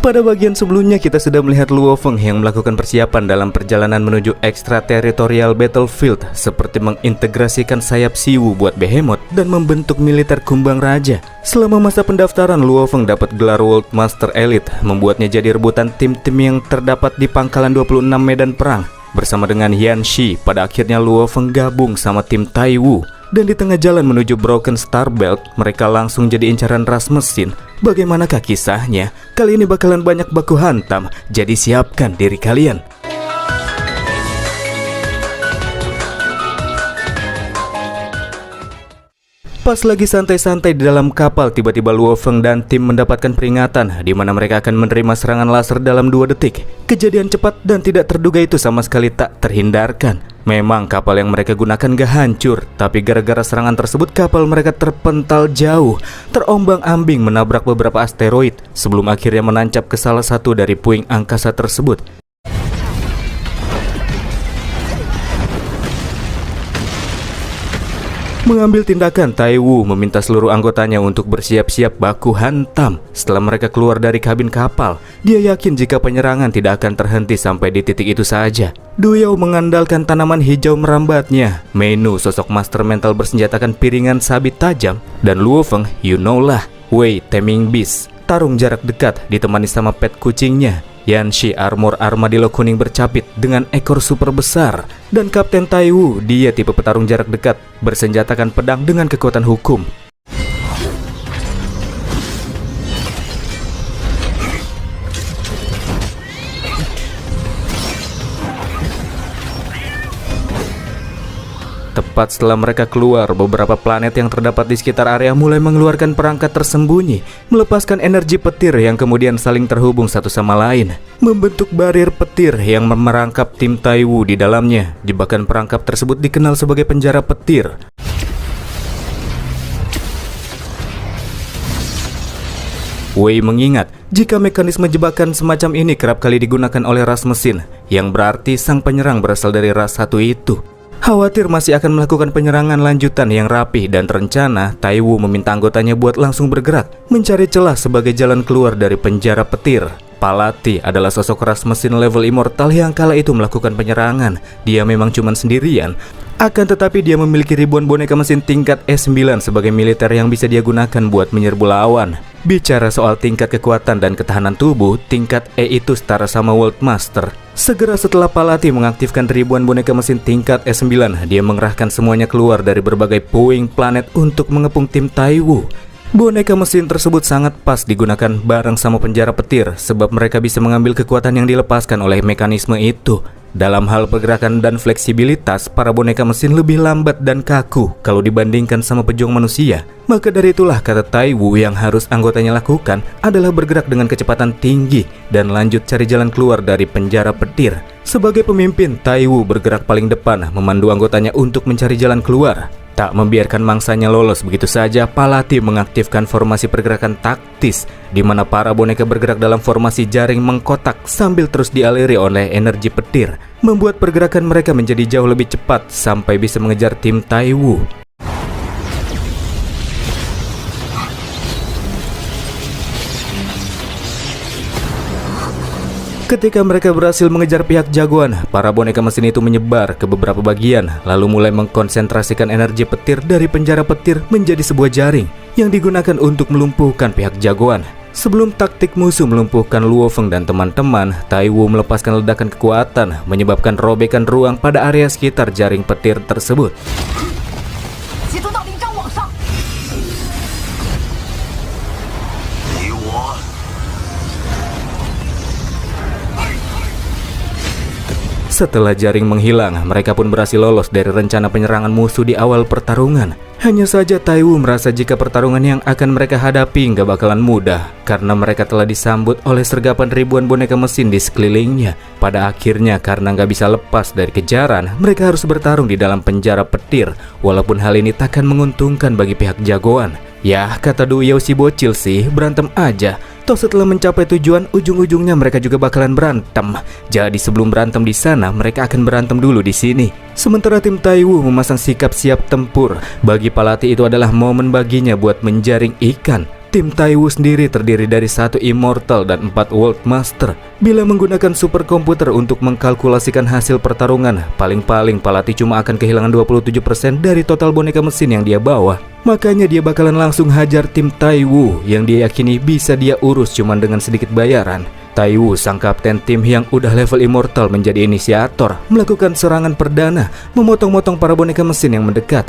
Pada bagian sebelumnya kita sudah melihat Luo Feng yang melakukan persiapan dalam perjalanan menuju extraterritorial battlefield, seperti mengintegrasikan sayap Siwu buat Behemoth dan membentuk militer kumbang raja. Selama masa pendaftaran, Luo Feng dapat gelar World Master Elite, membuatnya jadi rebutan tim-tim yang terdapat di pangkalan 26 medan perang. Bersama dengan Yan Shi, pada akhirnya Luo Feng gabung sama tim Tai Wu. Dan di tengah jalan menuju Broken Star Belt, mereka langsung jadi incaran ras mesin. Bagaimanakah kisahnya? Kali ini bakalan banyak baku hantam, jadi siapkan diri kalian. Pas lagi santai-santai di dalam kapal, tiba-tiba Luo Feng dan tim mendapatkan peringatan di mana mereka akan menerima serangan laser dalam 2 detik. Kejadian cepat dan tidak terduga itu sama sekali tak terhindarkan. Memang kapal yang mereka gunakan gak hancur, tapi gara-gara serangan tersebut kapal mereka terpental jauh, terombang-ambing menabrak beberapa asteroid sebelum akhirnya menancap ke salah satu dari puing angkasa tersebut. Mengambil tindakan, Tai Wu meminta seluruh anggotanya untuk bersiap-siap baku hantam. Setelah mereka keluar dari kabin kapal, dia yakin jika penyerangan tidak akan terhenti sampai di titik itu saja. Du Yao mengandalkan tanaman hijau merambatnya, Menu sosok master mental bersenjatakan piringan sabit tajam, dan Luo Feng, you know lah, Wei Taming Beast, tarung jarak dekat ditemani sama pet kucingnya. Yan Shi armor armadillo kuning bercapit dengan ekor super besar, dan Kapten Tai Wu, dia tipe petarung jarak dekat bersenjatakan pedang dengan kekuatan hukum. Tepat setelah mereka keluar, beberapa planet yang terdapat di sekitar area mulai mengeluarkan perangkat tersembunyi, melepaskan energi petir yang kemudian saling terhubung satu sama lain, membentuk barir petir yang merangkap tim Tai Wu di dalamnya. Jebakan perangkap tersebut dikenal sebagai penjara petir. Wei mengingat jika mekanisme jebakan semacam ini kerap kali digunakan oleh ras mesin, yang berarti sang penyerang berasal dari ras satu itu. Khawatir masih akan melakukan penyerangan lanjutan yang rapih dan terencana, Tai Wu meminta anggotanya buat langsung bergerak, mencari celah sebagai jalan keluar dari penjara petir. Palati adalah sosok ras mesin level immortal yang kala itu melakukan penyerangan. Dia memang cuma sendirian, akan tetapi dia memiliki ribuan boneka mesin tingkat E9 sebagai militer yang bisa dia gunakan buat menyerbu lawan. Bicara soal tingkat kekuatan dan ketahanan tubuh, tingkat E itu setara sama World Master. Segera setelah Palati mengaktifkan ribuan boneka mesin tingkat E9, dia mengerahkan semuanya keluar dari berbagai puing planet untuk mengepung tim Tai Wu. Boneka mesin tersebut sangat pas digunakan bareng sama penjara petir, sebab mereka bisa mengambil kekuatan yang dilepaskan oleh mekanisme itu. Dalam hal pergerakan dan fleksibilitas, para boneka mesin lebih lambat dan kaku kalau dibandingkan sama pejuang manusia. Maka dari itulah kata Tai Wu yang harus anggotanya lakukan adalah bergerak dengan kecepatan tinggi dan lanjut cari jalan keluar dari penjara petir. Sebagai pemimpin, Tai Wu bergerak paling depan, memandu anggotanya untuk mencari jalan keluar. Tak membiarkan mangsanya lolos begitu saja, Palati mengaktifkan formasi pergerakan taktis, di mana para boneka bergerak dalam formasi jaring mengkotak sambil terus dialiri oleh energi petir, membuat pergerakan mereka menjadi jauh lebih cepat sampai bisa mengejar tim Tai Wu. Ketika mereka berhasil mengejar pihak jagoan, para boneka mesin itu menyebar ke beberapa bagian, lalu mulai mengkonsentrasikan energi petir dari penjara petir menjadi sebuah jaring yang digunakan untuk melumpuhkan pihak jagoan. Sebelum taktik musuh melumpuhkan Luo Feng dan teman-teman, Tai Wu melepaskan ledakan kekuatan, menyebabkan robekan ruang pada area sekitar jaring petir tersebut. Setelah jaring menghilang, mereka pun berhasil lolos dari rencana penyerangan musuh di awal pertarungan. Hanya saja Tai Wu merasa jika pertarungan yang akan mereka hadapi nggak bakalan mudah, karena mereka telah disambut oleh sergapan ribuan boneka mesin di sekelilingnya. Pada akhirnya, karena nggak bisa lepas dari kejaran, mereka harus bertarung di dalam penjara petir, walaupun hal ini takkan menguntungkan bagi pihak jagoan. Yah, kata Du Yao si bocil sih, berantem aja. Toh setelah mencapai tujuan, ujung-ujungnya mereka juga bakalan berantem. Jadi sebelum berantem di sana, mereka akan berantem dulu di sini. Sementara tim Tai Wu memasang sikap siap tempur. Bagi Palati itu adalah momen baginya buat menjaring ikan. Tim Taiwu sendiri terdiri dari 1 Immortal dan 4 World Master. Bila menggunakan superkomputer untuk mengkalkulasikan hasil pertarungan, paling-paling Palati cuma akan kehilangan 27% dari total boneka mesin yang dia bawa. Makanya dia bakalan langsung hajar tim Taiwu yang dia yakini bisa dia urus cuma dengan sedikit bayaran. Taiwu, sang kapten tim yang udah level Immortal, menjadi inisiator, melakukan serangan perdana, memotong-motong para boneka mesin yang mendekat.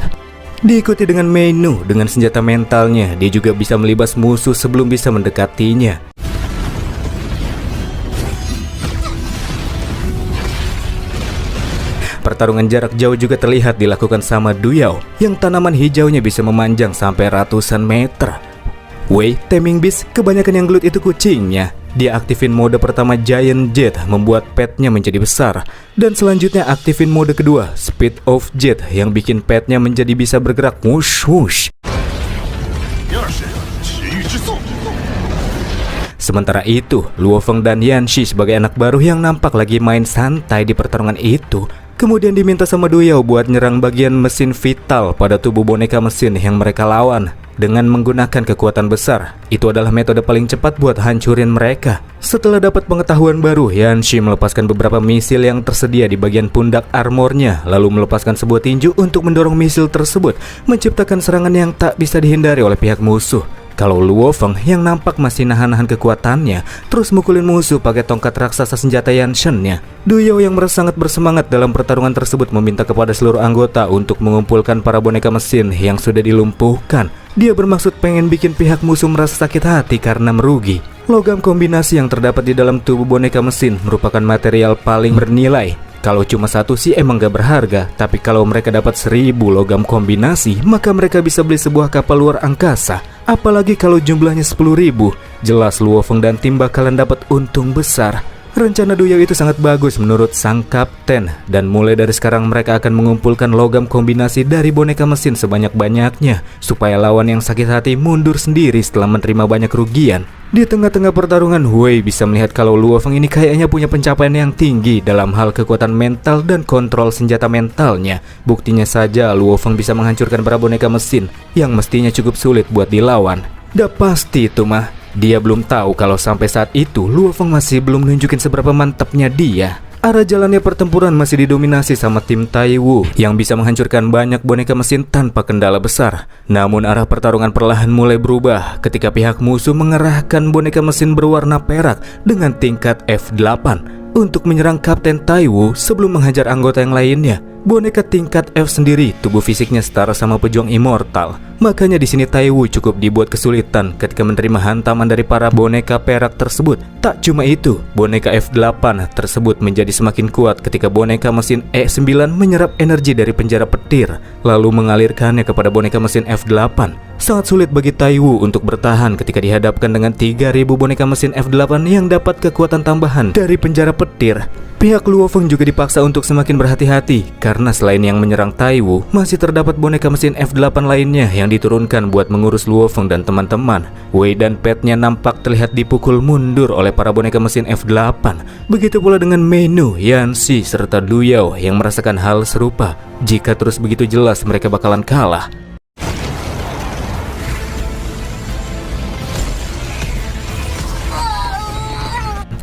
Diikuti dengan Meinu dengan senjata mentalnya, dia juga bisa melibas musuh sebelum bisa mendekatinya. Pertarungan jarak jauh juga terlihat dilakukan sama Duyao, yang tanaman hijaunya bisa memanjang sampai ratusan meter. Wei, Taming Beast, kebanyakan yang gelut itu kucingnya. Dia aktifin mode pertama Giant Jet, membuat petnya menjadi besar. Dan selanjutnya aktifin mode kedua Speed of Jet, yang bikin petnya menjadi bisa bergerak wush wush. Sementara itu, Luo Feng dan Yanxi sebagai anak baru yang nampak lagi main santai di pertarungan itu, kemudian diminta sama Duyao buat nyerang bagian mesin vital pada tubuh boneka mesin yang mereka lawan dengan menggunakan kekuatan besar. Itu adalah metode paling cepat buat hancurin mereka. Setelah dapat pengetahuan baru, Yanxi melepaskan beberapa misil yang tersedia di bagian pundak armornya, lalu melepaskan sebuah tinju untuk mendorong misil tersebut, menciptakan serangan yang tak bisa dihindari oleh pihak musuh. Kalau Luo Feng yang nampak masih nahan-nahan kekuatannya, terus mukulin musuh pakai tongkat raksasa senjata Yanshen-nya. Duyao yang merasa sangat bersemangat dalam pertarungan tersebut meminta kepada seluruh anggota untuk mengumpulkan para boneka mesin yang sudah dilumpuhkan. Dia bermaksud pengen bikin pihak musuh merasa sakit hati karena merugi. Logam kombinasi yang terdapat di dalam tubuh boneka mesin merupakan material paling bernilai. Kalau cuma satu sih emang gak berharga, tapi kalau mereka dapat 1000 logam kombinasi, maka mereka bisa beli sebuah kapal luar angkasa. Apalagi kalau jumlahnya 10.000, jelas Luo Feng dan tim bakalan dapat untung besar. Rencana Duyao itu sangat bagus menurut sang kapten, dan mulai dari sekarang mereka akan mengumpulkan logam kombinasi dari boneka mesin sebanyak-banyaknya, supaya lawan yang sakit hati mundur sendiri setelah menerima banyak kerugian. Di tengah-tengah pertarungan, Wei bisa melihat kalau Luo Feng ini kayaknya punya pencapaian yang tinggi dalam hal kekuatan mental dan kontrol senjata mentalnya. Buktinya saja Luo Feng bisa menghancurkan para boneka mesin yang mestinya cukup sulit buat dilawan. Dah pasti itu mah. Dia belum tahu kalau sampai saat itu Luo Feng masih belum nunjukin seberapa mantapnya dia. Arah jalannya pertempuran masih didominasi sama tim Taiwu yang bisa menghancurkan banyak boneka mesin tanpa kendala besar. Namun arah pertarungan perlahan mulai berubah ketika pihak musuh mengerahkan boneka mesin berwarna perak dengan tingkat F8 untuk menyerang Kapten Taiwu sebelum menghajar anggota yang lainnya. Boneka tingkat F sendiri tubuh fisiknya setara sama pejuang immortal. Makanya di sini Taiwu cukup dibuat kesulitan ketika menerima hantaman dari para boneka perak tersebut. Tak cuma itu, boneka F8 tersebut menjadi semakin kuat ketika boneka mesin E9 menyerap energi dari penjara petir, lalu mengalirkannya kepada boneka mesin F8. Sangat sulit bagi Taiwu untuk bertahan ketika dihadapkan dengan 3000 boneka mesin F8 yang dapat kekuatan tambahan dari penjara petir. Pihak Luo Feng juga dipaksa untuk semakin berhati-hati karena selain yang menyerang Taiwu, masih terdapat boneka mesin F8 lainnya yang diturunkan buat mengurus Luo Feng dan teman-teman. Wei dan petnya nampak terlihat dipukul mundur oleh para boneka mesin F8. Begitu pula dengan Meinu, Yanxi, serta Duyao yang merasakan hal serupa. Jika terus begitu jelas mereka bakalan kalah.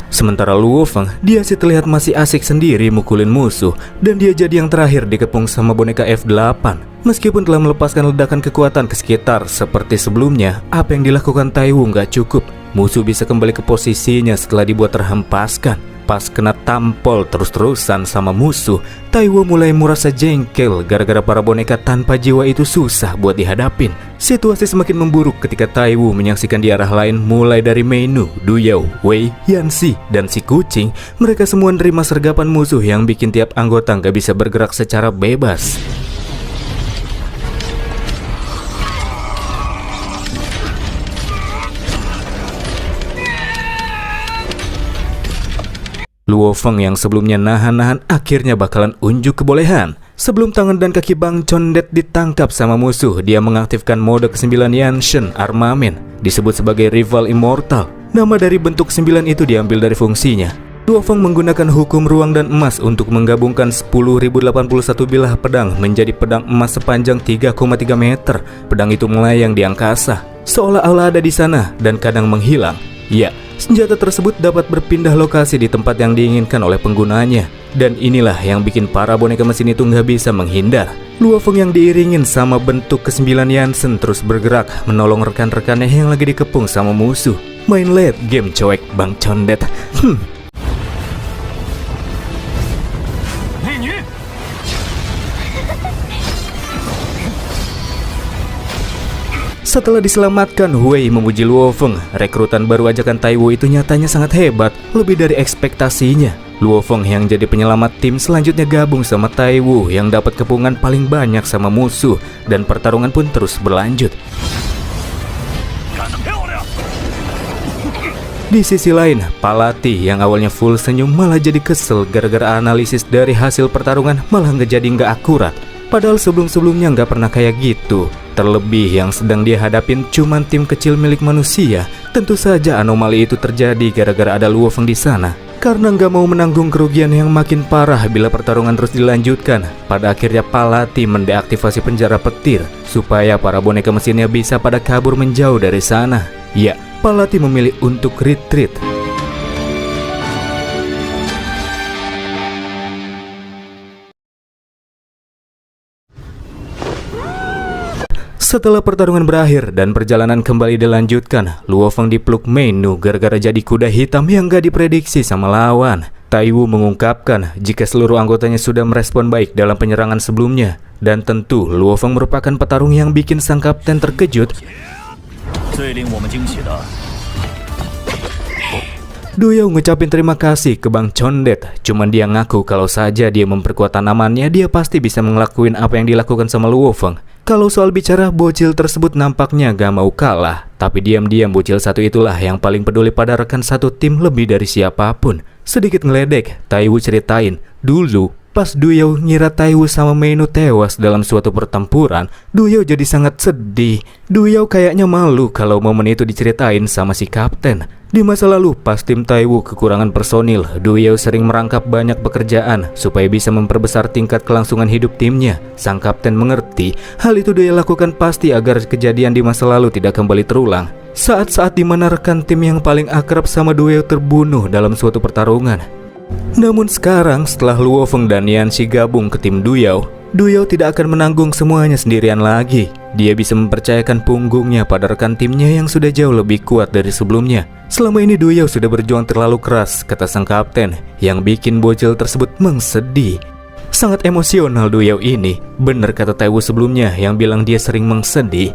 Sementara Luo Feng, dia sih terlihat masih asik sendiri mukulin musuh, dan dia jadi yang terakhir dikepung sama boneka F8. Meskipun telah melepaskan ledakan kekuatan ke sekitar seperti sebelumnya, apa yang dilakukan Taiwu nggak cukup. Musuh bisa kembali ke posisinya setelah dibuat terhempaskan. Pas kena tampol terus-terusan sama musuh, Taiwu mulai merasa jengkel gara-gara para boneka tanpa jiwa itu susah buat dihadapin. Situasi semakin memburuk ketika Taiwu menyaksikan di arah lain mulai dari Meinu, Duyao, Wei, Yanxi, dan si kucing. Mereka semua nerima sergapan musuh yang bikin tiap anggota nggak bisa bergerak secara bebas. Luo Feng yang sebelumnya nahan-nahan akhirnya bakalan unjuk kebolehan. Sebelum tangan dan kaki Bang Condet ditangkap sama musuh, dia mengaktifkan mode ke-9 Yanshen Armamen, disebut sebagai rival immortal. Nama dari bentuk 9 itu diambil dari fungsinya. Luo Feng menggunakan hukum ruang dan emas untuk menggabungkan 10.081 bilah pedang menjadi pedang emas sepanjang 3,3 meter. Pedang itu melayang di angkasa. seolah-olah ada di sana dan kadang menghilang. Ya, senjata tersebut dapat berpindah lokasi di tempat yang diinginkan oleh penggunanya. Dan inilah yang bikin para boneka mesin itu nggak bisa menghindar. Luo Feng yang diiringin sama bentuk ke-9 Yansen terus bergerak menolong rekan-rekannya yang lagi dikepung sama musuh. Main late game coek Bang Condet. Setelah diselamatkan, Wei memuji Luo Feng. Rekrutan baru ajakan Taiwu itu nyatanya sangat hebat, lebih dari ekspektasinya. Luo Feng yang jadi penyelamat tim selanjutnya gabung sama Taiwu yang dapat kepungan paling banyak sama musuh, dan pertarungan pun terus berlanjut. Di sisi lain, Palati yang awalnya full senyum malah jadi kesel gara-gara analisis dari hasil pertarungan malah nggak akurat. Padahal sebelum-sebelumnya nggak pernah kayak gitu. Terlebih yang sedang dia hadapin cuman tim kecil milik manusia. Tentu saja anomali itu terjadi gara-gara ada Luo Feng di sana. Karena nggak mau menanggung kerugian yang makin parah bila pertarungan terus dilanjutkan, pada akhirnya Palati mendeaktivasi penjara petir supaya para boneka mesinnya bisa pada kabur menjauh dari sana. Ya, Palati memilih untuk retreat. Setelah pertarungan berakhir dan perjalanan kembali dilanjutkan, Luo Feng dipeluk Mei Nu gara-gara jadi kuda hitam yang gak diprediksi sama lawan. Taiwu mengungkapkan jika seluruh anggotanya sudah merespon baik dalam penyerangan sebelumnya. Dan tentu Luo Feng merupakan petarung yang bikin sang kapten terkejut. Du Yao ngucapin terima kasih ke Bang Condet. Cuman dia ngaku kalau saja dia memperkuat tanamannya, dia pasti bisa ngelakuin apa yang dilakukan sama Luo Feng. Kalau soal bicara, bocil tersebut nampaknya gak mau kalah. Tapi diam-diam bocil satu itulah yang paling peduli pada rekan satu tim lebih dari siapapun. Sedikit ngeledek, Taiwu ceritain, dulu pas Du Yao ngira Taiwu sama Mei Nu tewas dalam suatu pertempuran, Du Yao jadi sangat sedih. Du Yao kayaknya malu kalau momen itu diceritain sama si kapten. Di masa lalu, pas tim Taiwu kekurangan personil, Du Yao sering merangkap banyak pekerjaan supaya bisa memperbesar tingkat kelangsungan hidup timnya. Sang kapten mengerti, hal itu Du Yao lakukan pasti agar kejadian di masa lalu tidak kembali terulang. Saat-saat dimana rekan tim yang paling akrab sama Du Yao terbunuh dalam suatu pertarungan. Namun sekarang, setelah Luo Feng dan Yanxi gabung ke tim Du Yao tidak akan menanggung semuanya sendirian lagi. Dia bisa mempercayakan punggungnya pada rekan timnya yang sudah jauh lebih kuat dari sebelumnya. Selama ini Du Yao sudah berjuang terlalu keras, kata sang kapten, yang bikin bocil tersebut mengsedih. Sangat emosional Du Yao ini, benar kata Taiwu sebelumnya yang bilang dia sering mengsedih.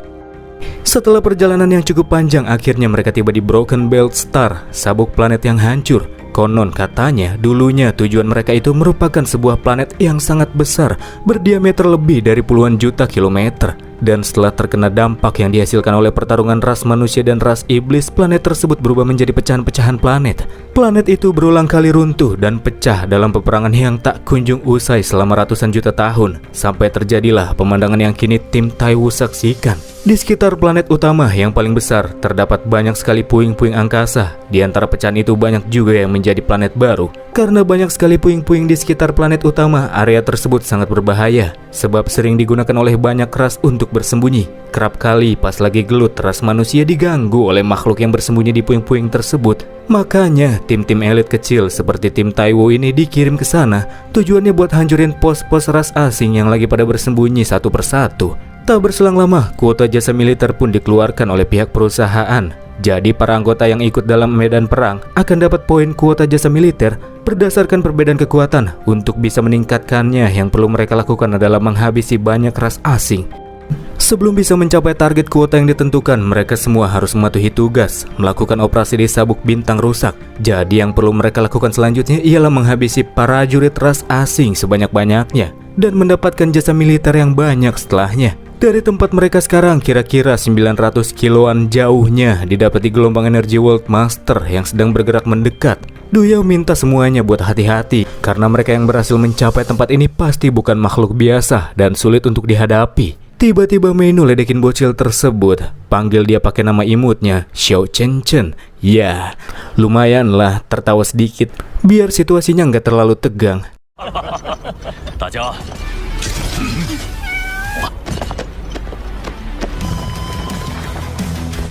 Setelah perjalanan yang cukup panjang, akhirnya mereka tiba di Broken Belt Star, sabuk planet yang hancur. Konon katanya dulunya tujuan mereka itu merupakan sebuah planet yang sangat besar, berdiameter lebih dari puluhan juta kilometer. Dan setelah terkena dampak yang dihasilkan oleh pertarungan ras manusia dan ras iblis, planet tersebut berubah menjadi pecahan-pecahan planet. Planet itu berulang kali runtuh dan pecah dalam peperangan yang tak kunjung usai selama ratusan juta tahun. Sampai terjadilah pemandangan yang kini tim Taiwu saksikan. Di sekitar planet utama yang paling besar, terdapat banyak sekali puing-puing angkasa. Di antara pecahan itu banyak juga yang menjadi planet baru. Karena banyak sekali puing-puing di sekitar planet utama, area tersebut sangat berbahaya. Sebab sering digunakan oleh banyak ras untuk bersembunyi. Kerap kali pas lagi gelut, ras manusia diganggu oleh makhluk yang bersembunyi di puing-puing tersebut. Makanya tim-tim elit kecil seperti tim Taiwu ini dikirim ke sana. Tujuannya buat hancurin pos-pos ras asing yang lagi pada bersembunyi satu persatu. Tak berselang lama, kuota jasa militer pun dikeluarkan oleh pihak perusahaan. Jadi para anggota yang ikut dalam medan perang akan dapat poin kuota jasa militer berdasarkan perbedaan kekuatan. Untuk bisa meningkatkannya, yang perlu mereka lakukan adalah menghabisi banyak ras asing. Sebelum bisa mencapai target kuota yang ditentukan, mereka semua harus mematuhi tugas, melakukan operasi di sabuk bintang rusak. Jadi yang perlu mereka lakukan selanjutnya ialah menghabisi para prajurit ras asing sebanyak-banyaknya dan mendapatkan jasa militer yang banyak setelahnya. Dari tempat mereka sekarang kira-kira 900 kiloan jauhnya didapati gelombang energi World Master yang sedang bergerak mendekat. Du Yao minta semuanya buat hati-hati karena mereka yang berhasil mencapai tempat ini pasti bukan makhluk biasa dan sulit untuk dihadapi. Tiba-tiba Mei Nu ledekin bocil tersebut, panggil dia pakai nama imutnya, Xiao Chen Chen. Ya, lumayan lah tertawa sedikit biar situasinya nggak terlalu tegang.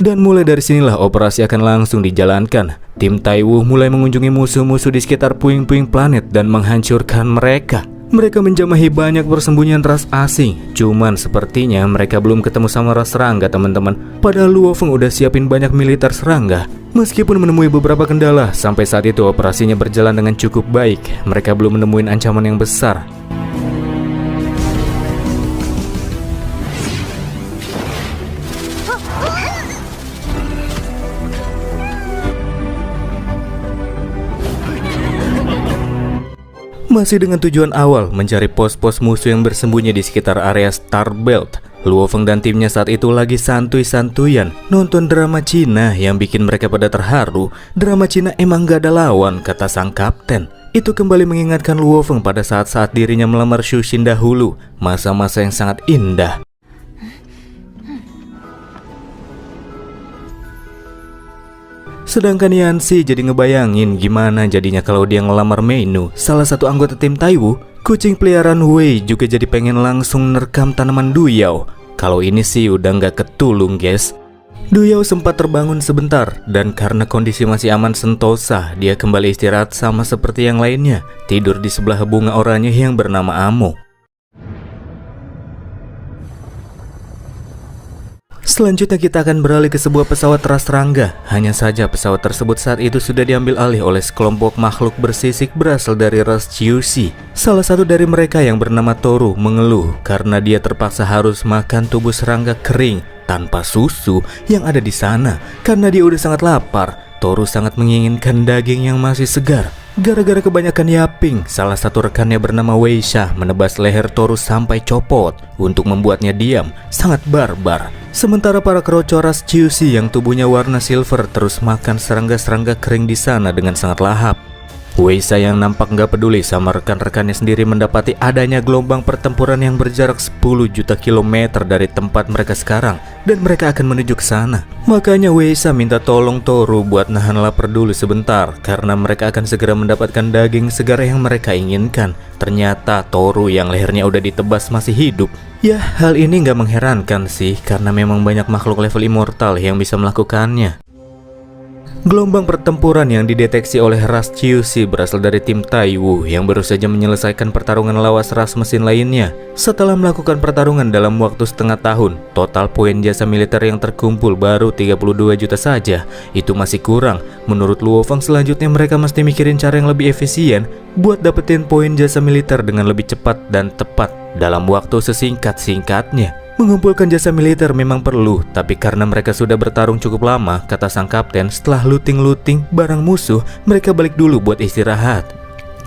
Dan mulai dari sinilah operasi akan langsung dijalankan. Tim Taiwu mulai mengunjungi musuh-musuh di sekitar puing-puing planet dan menghancurkan mereka. Mereka menjamahi banyak persembunyian ras asing. Cuman sepertinya mereka belum ketemu sama ras serangga, teman-teman. Padahal Luo Feng udah siapin banyak militer serangga. Meskipun menemui beberapa kendala, sampai saat itu operasinya berjalan dengan cukup baik. Mereka belum menemuin ancaman yang besar. Masih dengan tujuan awal mencari pos-pos musuh yang bersembunyi di sekitar area Star Belt, Luo Feng dan timnya saat itu lagi santuy-santuyan nonton drama Cina yang bikin mereka pada terharu. Drama Cina emang gak ada lawan, kata sang kapten. Itu kembali mengingatkan Luo Feng pada saat-saat dirinya melamar Xu Xin dahulu, masa-masa yang sangat indah. Sedangkan Yanxi jadi ngebayangin gimana jadinya kalau dia ngelamar Meinu, salah satu anggota tim Taiwu. Kucing peliharaan Wei juga jadi pengen langsung nerkam tanaman Duyao. Kalau ini sih udah nggak ketulung, guys. Duyao sempat terbangun sebentar, dan karena kondisi masih aman sentosa, dia kembali istirahat sama seperti yang lainnya, tidur di sebelah bunga oranye yang bernama Amo. Selanjutnya kita akan beralih ke sebuah pesawat ras serangga. Hanya saja pesawat tersebut saat itu sudah diambil alih oleh sekelompok makhluk bersisik berasal dari ras Chiusi. Salah satu dari mereka yang bernama Toru mengeluh karena dia terpaksa harus makan tubuh serangga kering tanpa susu yang ada di sana. Karena dia udah sangat lapar, Toru sangat menginginkan daging yang masih segar. Gara-gara kebanyakan yaping, salah satu rekannya bernama Weisha menebas leher Toru sampai copot untuk membuatnya diam, sangat barbar. Sementara para kroco ras Chiusi yang tubuhnya warna silver terus makan serangga-serangga kering di sana dengan sangat lahap. Weisha yang nampak nggak peduli sama rekan-rekannya sendiri mendapati adanya gelombang pertempuran yang berjarak 10 juta kilometer dari tempat mereka sekarang, dan mereka akan menuju ke sana. Makanya Weisha minta tolong Toru buat nahan lapar dulu sebentar, karena mereka akan segera mendapatkan daging segar yang mereka inginkan. Ternyata Toru yang lehernya udah ditebas masih hidup. Ya, hal ini nggak mengherankan sih, karena memang banyak makhluk level immortal yang bisa melakukannya. Gelombang pertempuran yang dideteksi oleh ras Chiusi berasal dari tim Taiwu yang baru saja menyelesaikan pertarungan lawas ras mesin lainnya. Setelah melakukan pertarungan dalam waktu setengah tahun, total poin jasa militer yang terkumpul baru 32 juta saja. Itu masih kurang. Menurut Luo Feng, selanjutnya mereka mesti mikirin cara yang lebih efisien buat dapetin poin jasa militer dengan lebih cepat dan tepat dalam waktu sesingkat-singkatnya. Mengumpulkan jasa militer memang perlu, tapi karena mereka sudah bertarung cukup lama, kata sang kapten, setelah looting-looting barang musuh, mereka balik dulu buat istirahat.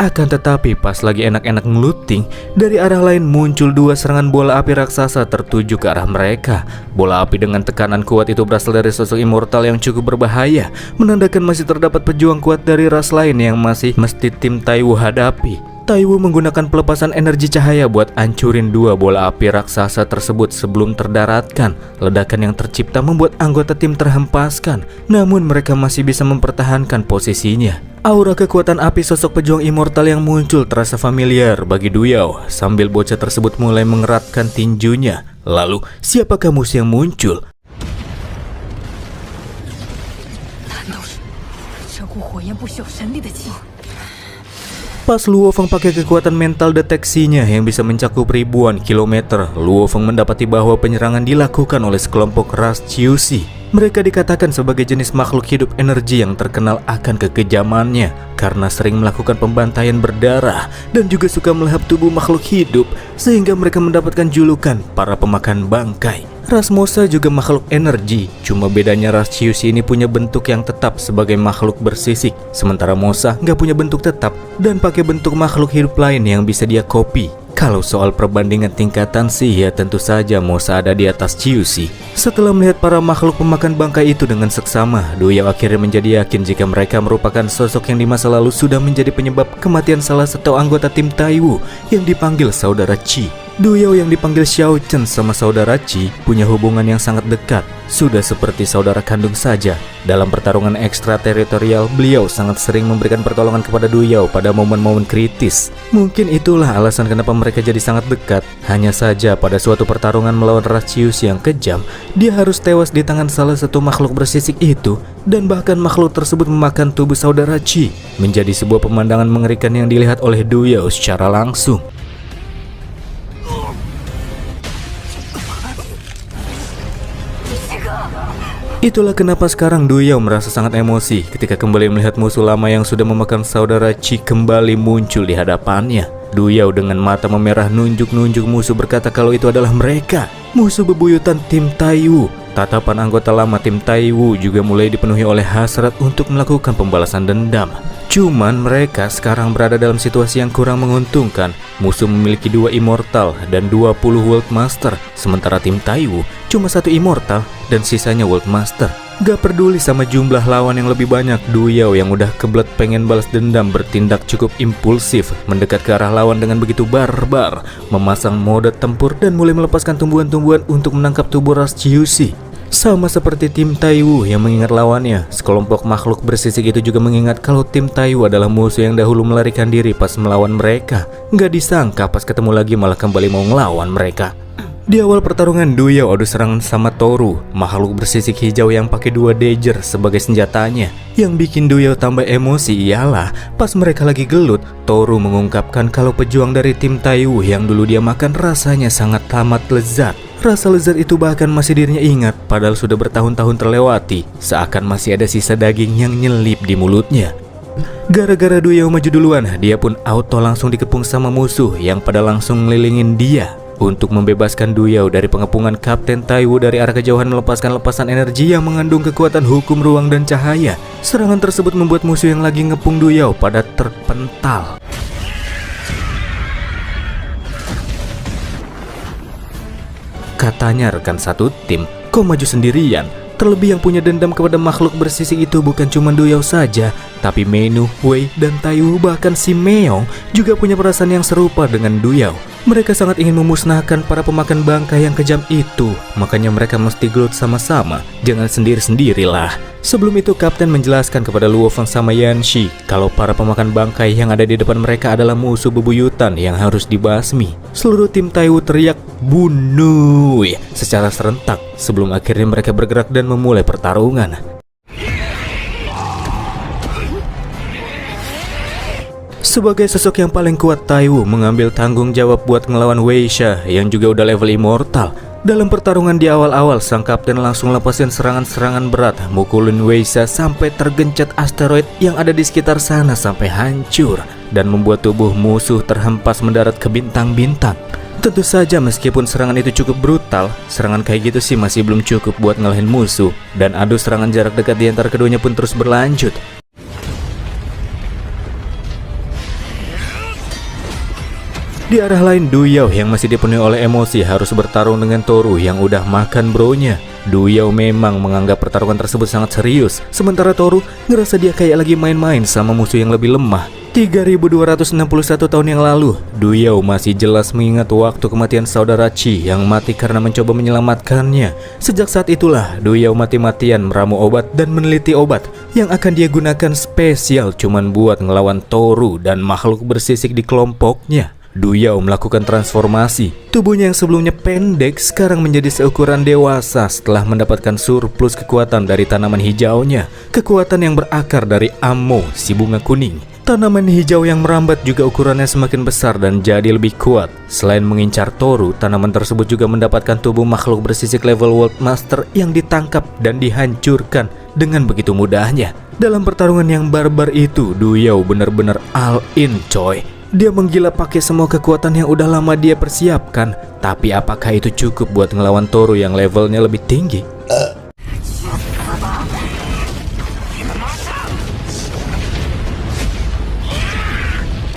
Akan tetapi pas lagi enak-enak ngelooting, dari arah lain muncul dua serangan bola api raksasa tertuju ke arah mereka. Bola api dengan tekanan kuat itu berasal dari sosok immortal yang cukup berbahaya, menandakan masih terdapat pejuang kuat dari ras lain yang masih mesti tim Taiwu hadapi. Taiwu menggunakan pelepasan energi cahaya buat ancurin dua bola api raksasa tersebut sebelum terdaratkan. Ledakan yang tercipta membuat anggota tim terhempaskan, namun mereka masih bisa mempertahankan posisinya. Aura kekuatan api sosok pejuang immortal yang muncul terasa familiar bagi Duyao. Sambil bocah tersebut mulai mengeratkan tinjunya. Lalu, siapakah musuh yang muncul? Pas Luo Feng pakai kekuatan mental deteksinya yang bisa mencakup ribuan kilometer, Luo Feng mendapati bahwa penyerangan dilakukan oleh sekelompok ras Chiusi. Mereka dikatakan sebagai jenis makhluk hidup energi yang terkenal akan kekejamannya karena sering melakukan pembantaian berdarah dan juga suka melahap tubuh makhluk hidup, sehingga mereka mendapatkan julukan para pemakan bangkai. Ras Mosa juga makhluk energi, cuma bedanya ras Chiusi ini punya bentuk yang tetap sebagai makhluk bersisik, sementara Mosa nggak punya bentuk tetap dan pakai bentuk makhluk hidup lain yang bisa dia copy. Kalau soal perbandingan tingkatan sih ya tentu saja Mosa ada di atas Chiusi. Setelah melihat para makhluk pemakan bangkai itu dengan seksama, Duyao akhirnya menjadi yakin jika mereka merupakan sosok yang di masa lalu sudah menjadi penyebab kematian salah satu anggota tim Taiwu yang dipanggil saudara Chi. Du Yao yang dipanggil Xiao Chen sama saudara Qi punya hubungan yang sangat dekat, sudah seperti saudara kandung saja. Dalam pertarungan ekstrateritorial, beliau sangat sering memberikan pertolongan kepada Du Yao pada momen-momen kritis. Mungkin itulah alasan kenapa mereka jadi sangat dekat. Hanya saja pada suatu pertarungan melawan Ratchius yang kejam, dia harus tewas di tangan salah satu makhluk bersisik itu, dan bahkan makhluk tersebut memakan tubuh saudara Qi, menjadi sebuah pemandangan mengerikan yang dilihat oleh Du Yao secara langsung. Itulah kenapa sekarang Du Yao merasa sangat emosi ketika kembali melihat musuh lama yang sudah memakan saudara Qi kembali muncul di hadapannya. Du Yao dengan mata memerah nunjuk-nunjuk musuh berkata kalau itu adalah mereka, musuh bebuyutan tim Taiwu. Tatapan anggota lama tim Taiwu juga mulai dipenuhi oleh hasrat untuk melakukan pembalasan dendam. Cuman mereka sekarang berada dalam situasi yang kurang menguntungkan. Musuh memiliki 2 Immortal dan 20 World Master, sementara tim Taiwu cuma 1 Immortal dan sisanya World Master. Gak peduli sama jumlah lawan yang lebih banyak, Du Yao yang udah kebelet pengen balas dendam bertindak cukup impulsif, mendekat ke arah lawan dengan begitu barbar, memasang mode tempur dan mulai melepaskan tumbuhan-tumbuhan untuk menangkap tubuh Ratchius. Sama seperti tim Taiwu yang mengingat lawannya, sekelompok makhluk bersisik itu juga mengingat kalau tim Taiwu adalah musuh yang dahulu melarikan diri pas melawan mereka. Gak disangka pas ketemu lagi malah kembali mau ngelawan mereka. Di awal pertarungan, Du Yao adu serangan sama Toru, makhluk bersisik hijau yang pakai 2 Dagger sebagai senjatanya. Yang bikin Du Yao tambah emosi ialah pas mereka lagi gelut, Toru mengungkapkan kalau pejuang dari tim Taiwu yang dulu dia makan rasanya sangat amat lezat. Rasa lezat itu bahkan masih dirinya ingat, padahal sudah bertahun-tahun terlewati, seakan masih ada sisa daging yang nyelip di mulutnya. Gara-gara Du Yao maju duluan, dia pun auto langsung dikepung sama musuh yang pada langsung ngelilingin dia. Untuk membebaskan Du Yao dari pengepungan Kapten Taiwu dari arah kejauhan melepaskan lepasan energi yang mengandung kekuatan hukum ruang dan cahaya. Serangan tersebut membuat musuh yang lagi ngepung Du Yao pada terpental. Katanya rekan satu tim, kok maju sendirian? Terlebih yang punya dendam kepada makhluk bersisik itu bukan cuma Du Yao saja, tapi Menu, Wei, dan Taiwu bahkan si Meong juga punya perasaan yang serupa dengan Du Yao. Mereka sangat ingin memusnahkan para pemakan bangkai yang kejam itu, makanya mereka mesti gelut sama-sama, jangan sendiri-sendirilah. Sebelum itu Kapten menjelaskan kepada Luo Feng sama Yanxi kalau para pemakan bangkai yang ada di depan mereka adalah musuh bebuyutan yang harus dibasmi. Seluruh tim Taiwu teriak bunuh secara serentak sebelum akhirnya mereka bergerak dan memulai pertarungan. Sebagai sosok yang paling kuat, Taiwu mengambil tanggung jawab buat ngelawan Wei Sha yang juga udah level immortal. Dalam pertarungan di awal-awal, sang kapten langsung lepasin serangan-serangan berat, mukulin Wei Sha sampai tergencet asteroid yang ada di sekitar sana sampai hancur, dan membuat tubuh musuh terhempas mendarat ke bintang-bintang. Tentu saja meskipun serangan itu cukup brutal, serangan kayak gitu sih masih belum cukup buat ngalahin musuh, dan adu serangan jarak dekat di antara keduanya pun terus berlanjut. Di arah lain, Du Yao yang masih dipenuhi oleh emosi harus bertarung dengan Toru yang udah makan bronya. Du Yao memang menganggap pertarungan tersebut sangat serius, sementara Toru ngerasa dia kayak lagi main-main sama musuh yang lebih lemah. 3261 tahun yang lalu, Du Yao masih jelas mengingat waktu kematian saudara Qi yang mati karena mencoba menyelamatkannya. Sejak saat itulah, Du Yao mati-matian meramu obat dan meneliti obat yang akan dia gunakan spesial cuman buat ngelawan Toru dan makhluk bersisik di kelompoknya. Du Yao melakukan transformasi. Tubuhnya yang sebelumnya pendek sekarang menjadi seukuran dewasa setelah mendapatkan surplus kekuatan dari tanaman hijaunya. Kekuatan yang berakar dari Amo, si bunga kuning. Tanaman hijau yang merambat juga ukurannya semakin besar dan jadi lebih kuat. Selain mengincar Toru, tanaman tersebut juga mendapatkan tubuh makhluk bersisik level World Master yang ditangkap dan dihancurkan dengan begitu mudahnya. Dalam pertarungan yang barbar itu, Du Yao benar-benar all in coy. Dia menggila pakai semua kekuatan yang udah lama dia persiapkan. Tapi apakah itu cukup buat ngelawan Toru yang levelnya lebih tinggi?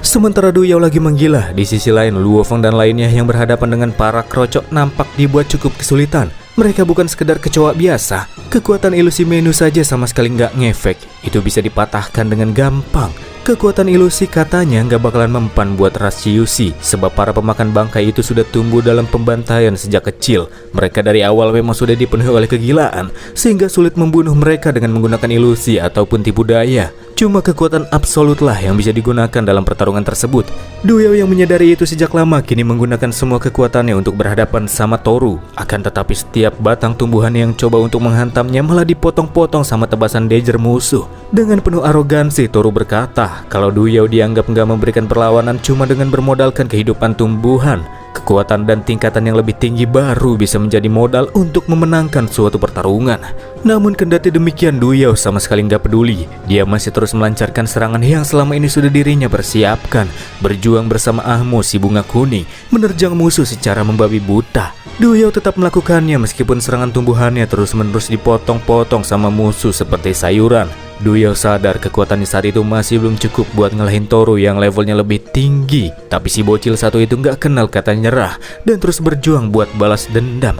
Sementara Du Yao lagi menggila, di sisi lain Luo Feng dan lainnya yang berhadapan dengan para krocok nampak dibuat cukup kesulitan. Mereka bukan sekedar kecoa biasa. Kekuatan ilusi Menu saja sama sekali nggak ngefek. Itu bisa dipatahkan dengan gampang. Kekuatan ilusi katanya nggak bakalan mempan buat ras Chiusi, sebab para pemakan bangkai itu sudah tumbuh dalam pembantaian sejak kecil. Mereka dari awal memang sudah dipenuhi oleh kegilaan, sehingga sulit membunuh mereka dengan menggunakan ilusi ataupun tipu daya. Cuma kekuatan absolut lah yang bisa digunakan dalam pertarungan tersebut. Duyao yang menyadari itu sejak lama kini menggunakan semua kekuatannya untuk berhadapan sama Toru. Akan tetapi setiap batang tumbuhan yang coba untuk menghantamnya malah dipotong-potong sama tebasan Dager musuh. Dengan penuh arogansi Toru berkata kalau Duyao dianggap nggak memberikan perlawanan cuma dengan bermodalkan kehidupan tumbuhan. Kekuatan dan tingkatan yang lebih tinggi baru bisa menjadi modal untuk memenangkan suatu pertarungan. Namun kendati demikian Duyao sama sekali nggak peduli. Dia masih terus melancarkan serangan yang selama ini sudah dirinya persiapkan. Berjuang bersama Ahmo si bunga kuning, menerjang musuh secara membabi buta. Duyao tetap melakukannya meskipun serangan tumbuhannya terus-menerus dipotong-potong sama musuh seperti sayuran. Duyao sadar kekuatannya saat itu masih belum cukup buat ngalahin Toru yang levelnya lebih tinggi. Tapi si bocil satu itu nggak kenal kata nyerah dan terus berjuang buat balas dendam.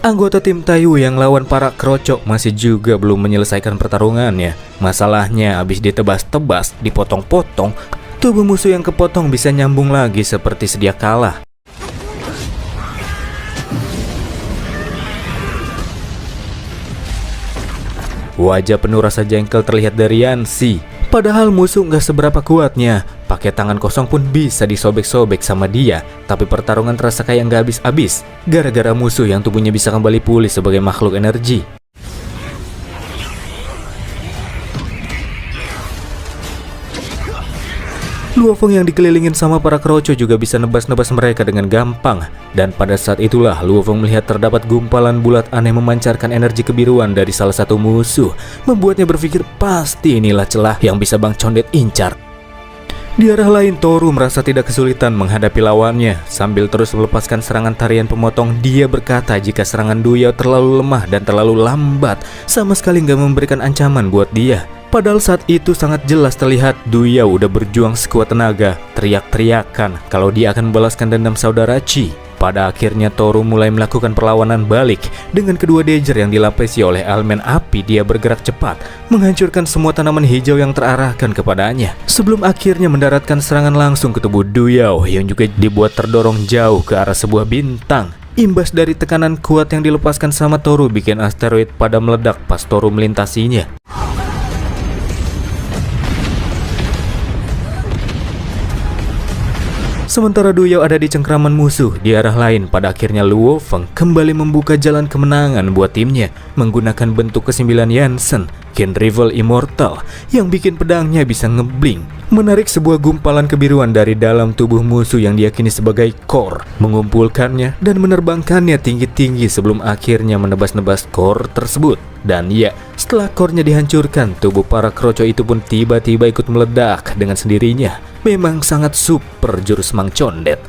Anggota tim Taiyu yang lawan para krocok masih juga belum menyelesaikan pertarungannya. Masalahnya abis ditebas-tebas, dipotong-potong, tubuh musuh yang kepotong bisa nyambung lagi seperti sedia kala. Wajah penuh rasa jengkel terlihat dari Yancy. Padahal musuh nggak seberapa kuatnya. Pakai tangan kosong pun bisa disobek-sobek sama dia. Tapi pertarungan terasa kayak nggak habis-habis. Gara-gara musuh yang tubuhnya bisa kembali pulih sebagai makhluk energi. Luofeng yang dikelilingin sama para kroco juga bisa nebas-nebas mereka dengan gampang. Dan pada saat itulah Luofeng melihat terdapat gumpalan bulat aneh memancarkan energi kebiruan dari salah satu musuh. Membuatnya berpikir pasti inilah celah yang bisa Bang Condet incar. Di arah lain Toru merasa tidak kesulitan menghadapi lawannya. Sambil terus melepaskan serangan tarian pemotong, dia berkata jika serangan Duyao terlalu lemah dan terlalu lambat, sama sekali nggak memberikan ancaman buat dia. Padahal saat itu sangat jelas terlihat Duyao udah berjuang sekuat tenaga, teriak-teriakan kalau dia akan membalaskan dendam saudara Chi. Pada akhirnya Toru mulai melakukan perlawanan balik. Dengan kedua Dager yang dilapisi oleh elemen api, dia bergerak cepat, menghancurkan semua tanaman hijau yang terarahkan kepadanya. Sebelum akhirnya mendaratkan serangan langsung ke tubuh Duyao yang juga dibuat terdorong jauh ke arah sebuah bintang. Imbas dari tekanan kuat yang dilepaskan sama Toru bikin asteroid pada meledak pas Toru melintasinya. Sementara Duyao ada di cengkraman musuh di arah lain, pada akhirnya Luofeng kembali membuka jalan kemenangan buat timnya menggunakan bentuk ke-9 Yansen, Ken Rival Immortal, yang bikin pedangnya bisa ngebling, menarik sebuah gumpalan kebiruan dari dalam tubuh musuh yang diyakini sebagai core, mengumpulkannya dan menerbangkannya tinggi-tinggi sebelum akhirnya menebas-nebas core tersebut. Dan ya, setelah core-nya dihancurkan, tubuh para kroco itu pun tiba-tiba ikut meledak dengan sendirinya. Memang sangat super jurus Mang Condet.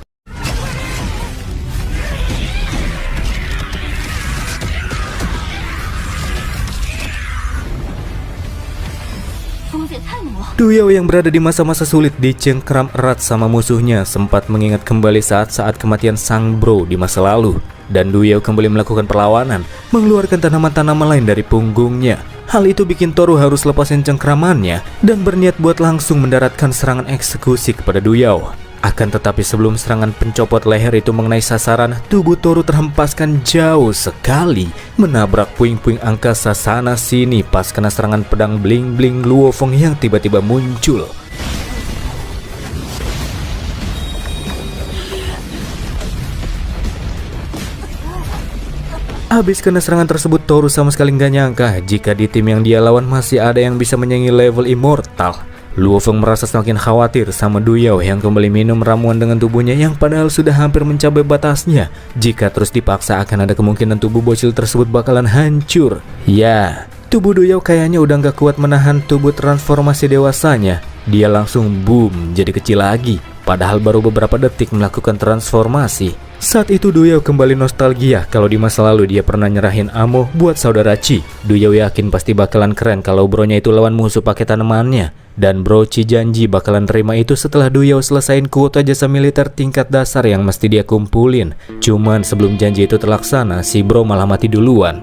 Duyao yang berada di masa-masa sulit dicengkram erat sama musuhnya sempat mengingat kembali saat-saat kematian sang bro di masa lalu. Dan Duyao kembali melakukan perlawanan, mengeluarkan tanaman-tanaman lain dari punggungnya. Hal itu bikin Toru harus lepasin cengkramannya dan berniat buat langsung mendaratkan serangan eksekusi kepada Duyao. Akan tetapi sebelum serangan pencopot leher itu mengenai sasaran, tubuh Toru terhempaskan jauh sekali, menabrak puing-puing angkasa sana sini pas kena serangan pedang bling-bling Luofeng yang tiba-tiba muncul. Habis kena serangan tersebut, Toru sama sekali nggak nyangka jika di tim yang dia lawan masih ada yang bisa menyaingi level immortal. Luofeng merasa semakin khawatir sama Duyao yang kembali minum ramuan dengan tubuhnya yang padahal sudah hampir mencapai batasnya. Jika terus dipaksa akan ada kemungkinan tubuh bocil tersebut bakalan hancur. Ya, tubuh Duyao kayaknya udah nggak kuat menahan tubuh transformasi dewasanya. Dia langsung boom jadi kecil lagi. Padahal baru beberapa detik melakukan transformasi. Saat itu Duyao kembali nostalgia kalau di masa lalu dia pernah nyerahin Amo buat saudara Chi. Duyao yakin pasti bakalan keren kalau bronya itu lawan musuh pakai tanamannya. Dan bro Chi janji bakalan terima itu setelah Duyao selesain kuota jasa militer tingkat dasar yang mesti dia kumpulin. Cuman sebelum janji itu terlaksana, si bro malah mati duluan.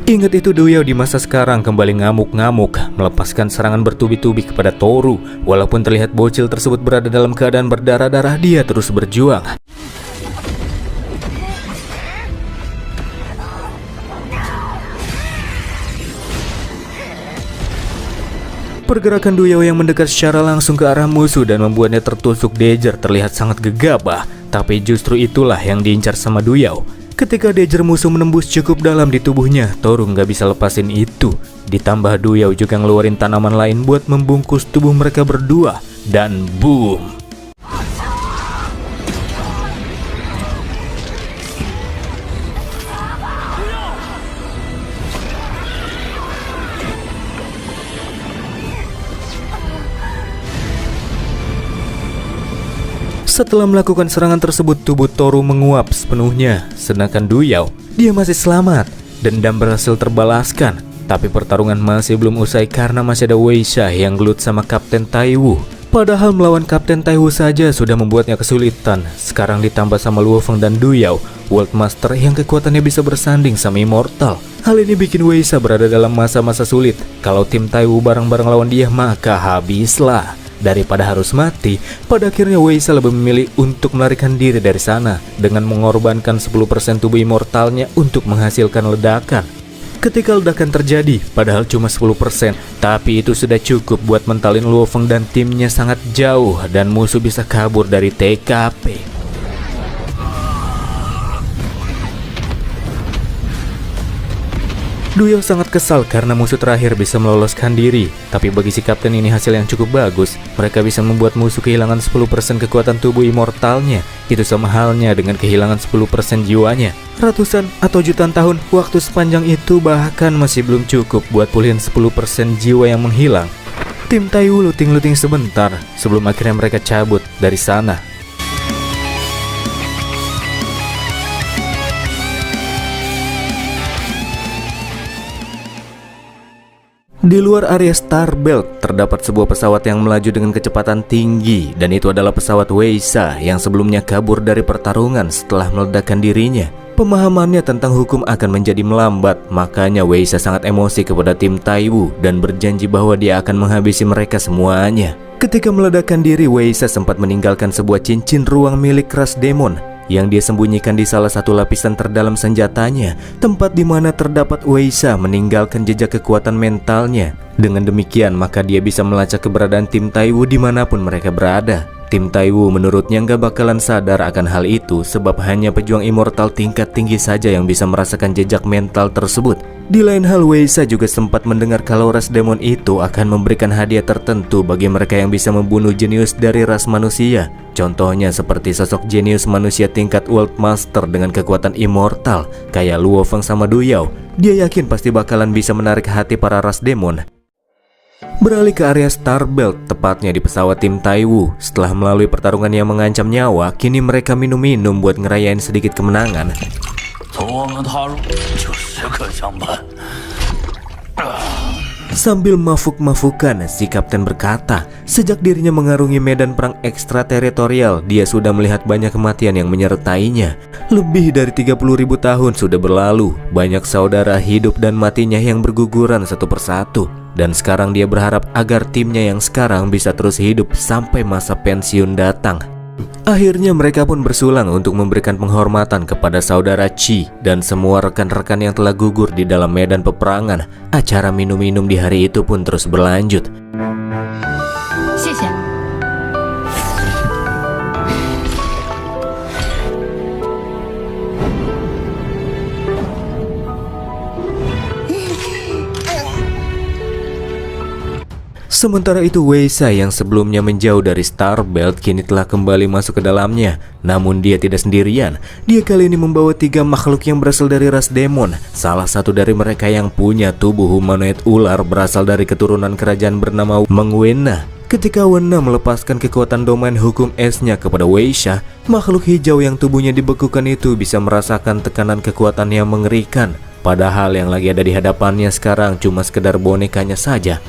Ingat itu Duyao di masa sekarang kembali ngamuk-ngamuk, melepaskan serangan bertubi-tubi kepada Toru. Walaupun terlihat bocil tersebut berada dalam keadaan berdarah-darah, dia terus berjuang. Pergerakan Duyao yang mendekat secara langsung ke arah musuh dan membuatnya tertusuk Dager terlihat sangat gegabah. Tapi justru itulah yang diincar sama Duyao. Ketika Dager musuh menembus cukup dalam di tubuhnya, Toru nggak bisa lepasin itu. Ditambah Duyao juga ngeluarin tanaman lain buat membungkus tubuh mereka berdua. Dan boom! Setelah melakukan serangan tersebut, tubuh Toru menguap sepenuhnya. Sedangkan Duyao, dia masih selamat. Dendam berhasil terbalaskan. Tapi pertarungan masih belum usai karena masih ada Wei Sha yang gelut sama Kapten Taiwu. Padahal melawan Kapten Taiwu saja sudah membuatnya kesulitan. Sekarang ditambah sama Luo Feng dan Duyao, World Master yang kekuatannya bisa bersanding sama Immortal. Hal ini bikin Wei Sha berada dalam masa-masa sulit. Kalau tim Taiwu bareng-bareng lawan dia, maka habislah. Daripada harus mati, pada akhirnya Wei Sha lebih memilih untuk melarikan diri dari sana dengan mengorbankan 10% tubuh immortalnya untuk menghasilkan ledakan. Ketika ledakan terjadi, padahal cuma 10%, tapi itu sudah cukup buat mentalin Luo Feng dan timnya sangat jauh dan musuh bisa kabur dari TKP. Duyao sangat kesal karena musuh terakhir bisa meloloskan diri. Tapi bagi si kapten ini hasil yang cukup bagus. Mereka bisa membuat musuh kehilangan 10% kekuatan tubuh immortalnya. Itu sama halnya dengan kehilangan 10% jiwanya. Ratusan atau jutaan tahun waktu sepanjang itu bahkan masih belum cukup buat pulihin 10% jiwa yang menghilang. Tim Taiwu luting-luting sebentar sebelum akhirnya mereka cabut dari sana. Di luar area Star Belt terdapat sebuah pesawat yang melaju dengan kecepatan tinggi, dan itu adalah pesawat Wei Sha yang sebelumnya kabur dari pertarungan setelah meledakkan dirinya. Pemahamannya tentang hukum akan menjadi melambat, makanya Wei Sha sangat emosi kepada tim Taiwu dan berjanji bahwa dia akan menghabisi mereka semuanya. Ketika meledakkan diri, Wei Sha sempat meninggalkan sebuah cincin ruang milik Crash Demon yang dia sembunyikan di salah satu lapisan terdalam senjatanya, tempat di mana terdapat Wei Sha meninggalkan jejak kekuatan mentalnya. Dengan demikian, maka dia bisa melacak keberadaan tim Taiwu dimanapun mereka berada. Tim Taiwu menurutnya nggak bakalan sadar akan hal itu, sebab hanya pejuang immortal tingkat tinggi saja yang bisa merasakan jejak mental tersebut. Di lain hal, Wei Sha juga sempat mendengar kalau ras demon itu akan memberikan hadiah tertentu bagi mereka yang bisa membunuh jenius dari ras manusia. Contohnya seperti sosok jenius manusia tingkat World Master dengan kekuatan immortal kayak Luo Feng sama Duyao. Dia yakin pasti bakalan bisa menarik hati para ras demon. Beralih ke area Star Belt, tepatnya di pesawat tim Taiwu. Setelah melalui pertarungan yang mengancam nyawa, kini mereka minum-minum buat ngerayain sedikit kemenangan. Sambil mafuk-mafukan, si kapten berkata, sejak dirinya mengarungi medan perang ekstrateritorial, dia sudah melihat banyak kematian yang menyertainya. Lebih dari 30.000 tahun sudah berlalu, banyak saudara hidup dan matinya yang berguguran satu persatu. Dan sekarang dia berharap agar timnya yang sekarang bisa terus hidup sampai masa pensiun datang. Akhirnya mereka pun bersulang untuk memberikan penghormatan kepada saudara Chi dan semua rekan-rekan yang telah gugur di dalam medan peperangan. Acara minum-minum di hari itu pun terus berlanjut. Sementara itu Wei Sha yang sebelumnya menjauh dari Star Belt kini telah kembali masuk ke dalamnya. Namun dia tidak sendirian. Dia kali ini membawa 3 makhluk yang berasal dari ras demon. Salah satu dari mereka yang punya tubuh humanoid ular berasal dari keturunan kerajaan bernama Meng Wenna. Ketika Wenna melepaskan kekuatan domain hukum esnya kepada Wei Sha, makhluk hijau yang tubuhnya dibekukan itu bisa merasakan tekanan kekuatan yang mengerikan. Padahal yang lagi ada di hadapannya sekarang cuma sekedar bonekanya saja.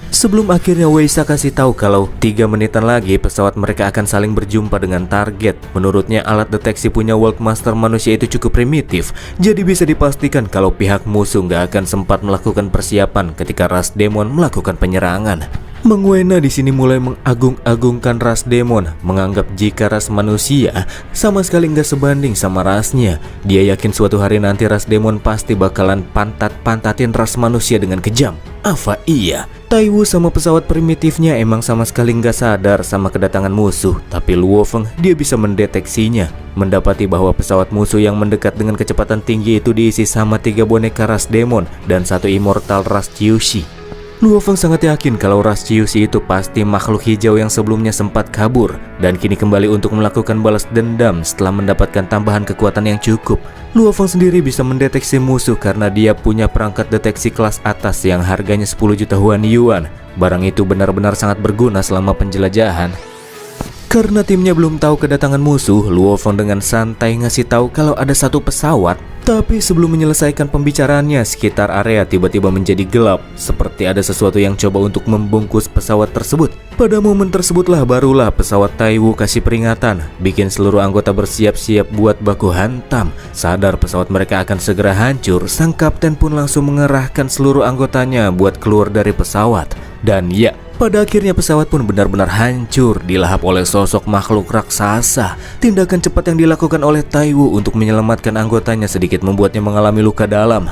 Sebelum akhirnya Weisa kasih tahu kalau 3 menitan lagi pesawat mereka akan saling berjumpa dengan target. Menurutnya alat deteksi punya World Master manusia itu cukup primitif, jadi bisa dipastikan kalau pihak musuh nggak akan sempat melakukan persiapan ketika ras demon melakukan penyerangan. Mang Wena di sini mulai mengagung-agungkan ras demon, menganggap jika ras manusia sama sekali nggak sebanding sama rasnya. Dia yakin suatu hari nanti ras demon pasti bakalan pantat-pantatin ras manusia dengan kejam. Apa iya? Taiwu sama pesawat primitifnya emang sama sekali nggak sadar sama kedatangan musuh, tapi Luo Feng dia bisa mendeteksinya. Mendapati bahwa pesawat musuh yang mendekat dengan kecepatan tinggi itu diisi sama 3 boneka ras demon dan 1 immortal ras Kyushi. Luo Feng sangat yakin kalau ras Kyushi itu pasti makhluk hijau yang sebelumnya sempat kabur dan kini kembali untuk melakukan balas dendam setelah mendapatkan tambahan kekuatan yang cukup. Luo Feng sendiri bisa mendeteksi musuh karena dia punya perangkat deteksi kelas atas yang harganya 10 juta Huan Yuan. Barang itu benar-benar sangat berguna selama penjelajahan. Karena timnya belum tahu kedatangan musuh, Luo Feng dengan santai ngasih tahu kalau ada 1 pesawat. Tapi sebelum menyelesaikan pembicaraannya, sekitar area tiba-tiba menjadi gelap, seperti ada sesuatu yang coba untuk membungkus pesawat tersebut. Pada momen tersebutlah barulah pesawat Taiwu kasih peringatan, bikin seluruh anggota bersiap-siap buat baku hantam. Sadar pesawat mereka akan segera hancur, sang kapten pun langsung mengerahkan seluruh anggotanya buat keluar dari pesawat. Dan ya, pada akhirnya pesawat pun benar-benar hancur, dilahap oleh sosok makhluk raksasa. Tindakan cepat yang dilakukan oleh Taiwu untuk menyelamatkan anggotanya sedikit membuatnya mengalami luka dalam.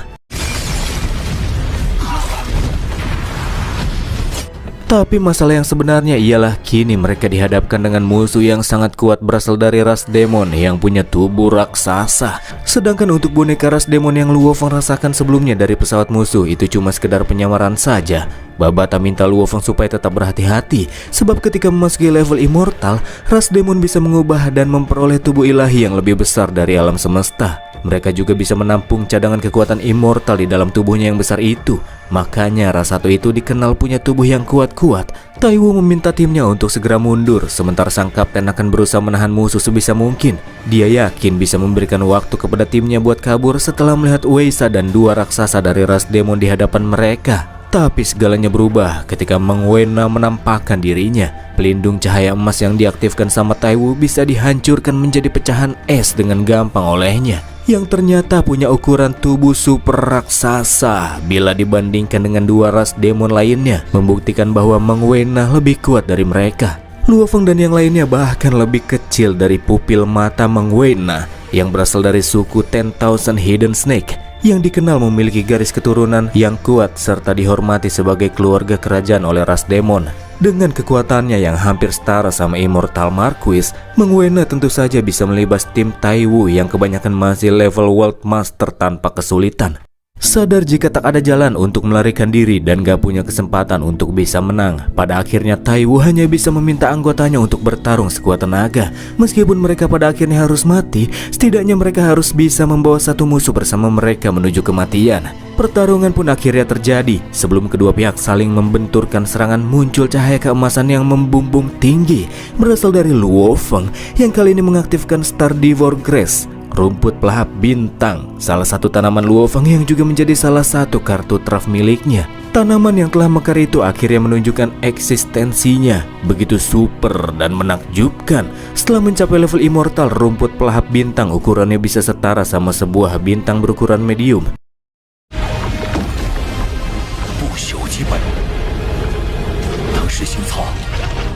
Tapi masalah yang sebenarnya ialah kini mereka dihadapkan dengan musuh yang sangat kuat berasal dari ras demon yang punya tubuh raksasa. Sedangkan untuk boneka ras demon yang Luo Feng rasakan sebelumnya dari pesawat musuh itu cuma sekedar penyamaran saja. Babata minta Luo Feng supaya tetap berhati-hati, sebab ketika memasuki level immortal, ras demon bisa mengubah dan memperoleh tubuh ilahi yang lebih besar dari alam semesta. Mereka juga bisa menampung cadangan kekuatan immortal di dalam tubuhnya yang besar itu. Makanya ras satu itu dikenal punya tubuh yang kuat-kuat. Taiwu meminta timnya untuk segera mundur, sementara sang kapten akan berusaha menahan musuh sebisa mungkin. Dia yakin bisa memberikan waktu kepada timnya buat kabur setelah melihat Weisa dan 2 raksasa dari ras demon di hadapan mereka. Tapi segalanya berubah ketika Mang Wena menampakkan dirinya. Pelindung cahaya emas yang diaktifkan sama Taiwu bisa dihancurkan menjadi pecahan es dengan gampang olehnya, yang ternyata punya ukuran tubuh super raksasa. Bila dibandingkan dengan 2 ras demon lainnya, membuktikan bahwa Mang Wena lebih kuat dari mereka. Luo Feng dan yang lainnya bahkan lebih kecil dari pupil mata Mang Wena yang berasal dari suku 10,000 Hidden Snake, yang dikenal memiliki garis keturunan yang kuat serta dihormati sebagai keluarga kerajaan oleh ras demon. Dengan kekuatannya yang hampir setara sama Immortal Marquis, Mang Wena tentu saja bisa melibas tim Taiwu yang kebanyakan masih level World Master tanpa kesulitan. Sadar jika tak ada jalan untuk melarikan diri dan gak punya kesempatan untuk bisa menang, pada akhirnya Taiwu hanya bisa meminta anggotanya untuk bertarung sekuat tenaga. Meskipun mereka pada akhirnya harus mati, setidaknya mereka harus bisa membawa 1 musuh bersama mereka menuju kematian. Pertarungan pun akhirnya terjadi. Sebelum kedua pihak saling membenturkan serangan, muncul cahaya keemasan yang membumbung tinggi berasal dari Luo Feng yang kali ini mengaktifkan Stardivore Grace, rumput pelahap bintang, salah satu tanaman Luo Feng yang juga menjadi salah satu kartu traf miliknya. Tanaman yang telah mekar itu akhirnya menunjukkan eksistensinya begitu super dan menakjubkan. Setelah mencapai level immortal, rumput pelahap bintang ukurannya bisa setara sama sebuah bintang berukuran medium.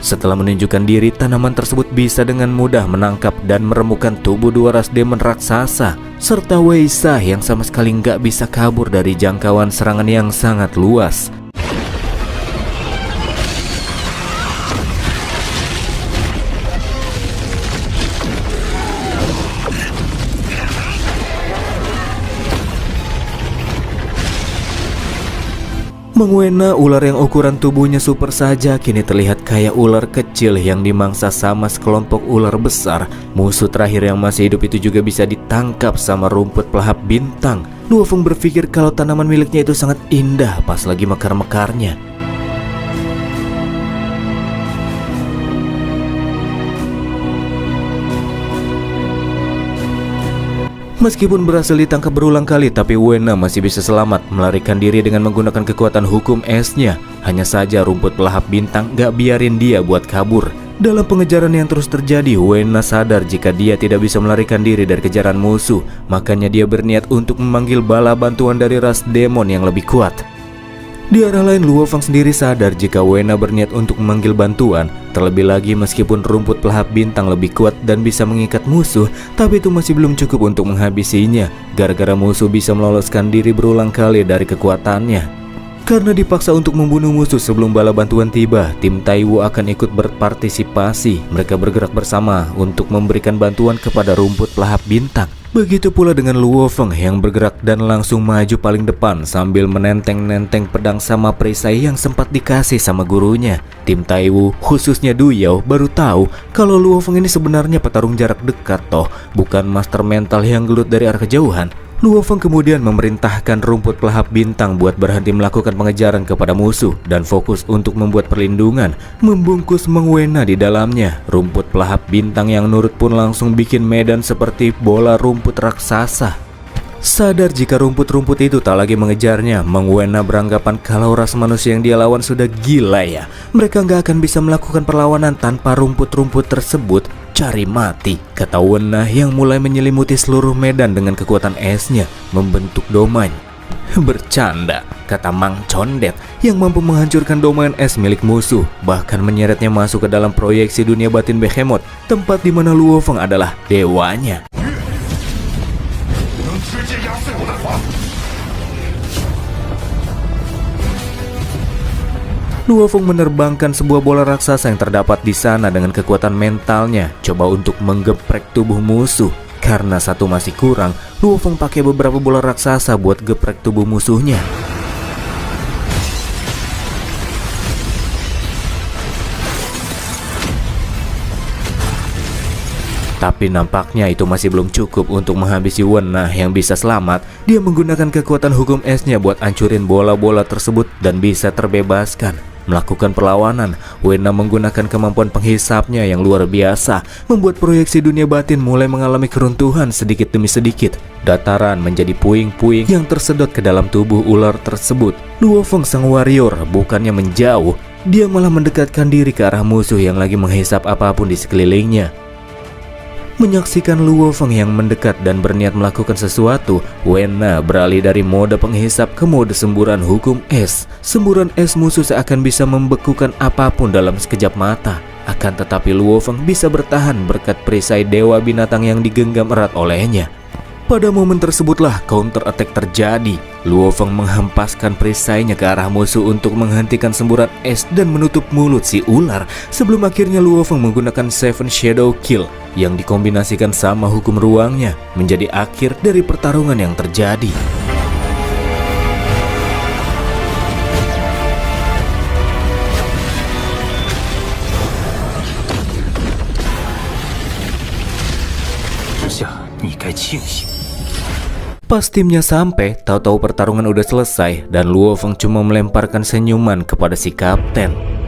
Setelah menunjukkan diri, tanaman tersebut bisa dengan mudah menangkap dan meremukkan tubuh 2 ras demon raksasa serta Weisa yang sama sekali nggak bisa kabur dari jangkauan serangan yang sangat luas. Mang Wena, ular yang ukuran tubuhnya super saja, kini terlihat kayak ular kecil yang dimangsa sama sekelompok ular besar. Musuh terakhir yang masih hidup itu juga bisa ditangkap sama rumput pelahap bintang. Luo Feng berpikir kalau tanaman miliknya itu sangat indah pas lagi mekar-mekarnya. Meskipun berhasil ditangkap berulang kali, tapi Wena masih bisa selamat melarikan diri dengan menggunakan kekuatan hukum esnya. Hanya saja rumput pelahap bintang gak biarin dia buat kabur. Dalam pengejaran yang terus terjadi, Wena sadar jika dia tidak bisa melarikan diri dari kejaran musuh. Makanya dia berniat untuk memanggil bala bantuan dari ras demon yang lebih kuat. Di arah lain, Luo Feng sendiri sadar jika Wena berniat untuk memanggil bantuan. Terlebih lagi meskipun rumput pelahap bintang lebih kuat dan bisa mengikat musuh, tapi itu masih belum cukup untuk menghabisinya. Gara-gara musuh bisa meloloskan diri berulang kali dari kekuatannya. Karena dipaksa untuk membunuh musuh sebelum bala bantuan tiba, tim Taiwu akan ikut berpartisipasi. Mereka bergerak bersama untuk memberikan bantuan kepada rumput pelahap bintang. Begitu pula dengan Luo Feng yang bergerak dan langsung maju paling depan sambil menenteng-nenteng pedang sama perisai yang sempat dikasih sama gurunya. Tim Taiwu, khususnya Du Yao, baru tahu kalau Luo Feng ini sebenarnya petarung jarak dekat toh, bukan master mental yang gelut dari arah kejauhan. Luo Feng kemudian memerintahkan rumput pelahap bintang buat berhenti melakukan pengejaran kepada musuh dan fokus untuk membuat perlindungan, membungkus Meng Wena di dalamnya. Rumput pelahap bintang yang nurut pun langsung bikin medan seperti bola rumput raksasa. Sadar jika rumput-rumput itu tak lagi mengejarnya, Meng Wena beranggapan kalau ras manusia yang dia lawan sudah gila ya. Mereka nggak akan bisa melakukan perlawanan tanpa rumput-rumput tersebut. Cari mati, kata Wena yang mulai menyelimuti seluruh medan dengan kekuatan esnya, membentuk domain. Bercanda, kata Mang Condet yang mampu menghancurkan domain es milik musuh, bahkan menyeretnya masuk ke dalam proyeksi dunia batin Behemoth, tempat di mana Luo Feng adalah dewanya. Luo Feng menerbangkan sebuah bola raksasa yang terdapat di sana dengan kekuatan mentalnya, coba untuk menggeprek tubuh musuh. Karena satu masih kurang, Luo Feng pakai beberapa bola raksasa buat geprek tubuh musuhnya. Tapi nampaknya itu masih belum cukup untuk menghabisi Wena yang bisa selamat. Dia menggunakan kekuatan hukum esnya buat hancurin bola-bola tersebut dan bisa terbebaskan. Melakukan perlawanan, Wena menggunakan kemampuan penghisapnya yang luar biasa, membuat proyeksi dunia batin mulai mengalami keruntuhan sedikit demi sedikit. Dataran menjadi puing-puing yang tersedot ke dalam tubuh ular tersebut. Luo Feng sang warrior bukannya menjauh, dia malah mendekatkan diri ke arah musuh yang lagi menghisap apapun di sekelilingnya. Menyaksikan Luo Feng yang mendekat dan berniat melakukan sesuatu, Wena beralih dari mode penghisap ke mode semburan hukum es. Semburan es musuh seakan bisa membekukan apapun dalam sekejap mata. Akan tetapi Luo Feng bisa bertahan berkat perisai dewa binatang yang digenggam erat olehnya. Pada momen tersebutlah counter attack terjadi. Luo Feng menghempaskan perisainya ke arah musuh untuk menghentikan semburan es dan menutup mulut si ular. Sebelum akhirnya Luo Feng menggunakan Seven Shadow Kill yang dikombinasikan sama hukum ruangnya menjadi akhir dari pertarungan yang terjadi. Pas timnya sampai, tahu-tahu pertarungan udah selesai dan Luo Feng cuma melemparkan senyuman kepada si kapten.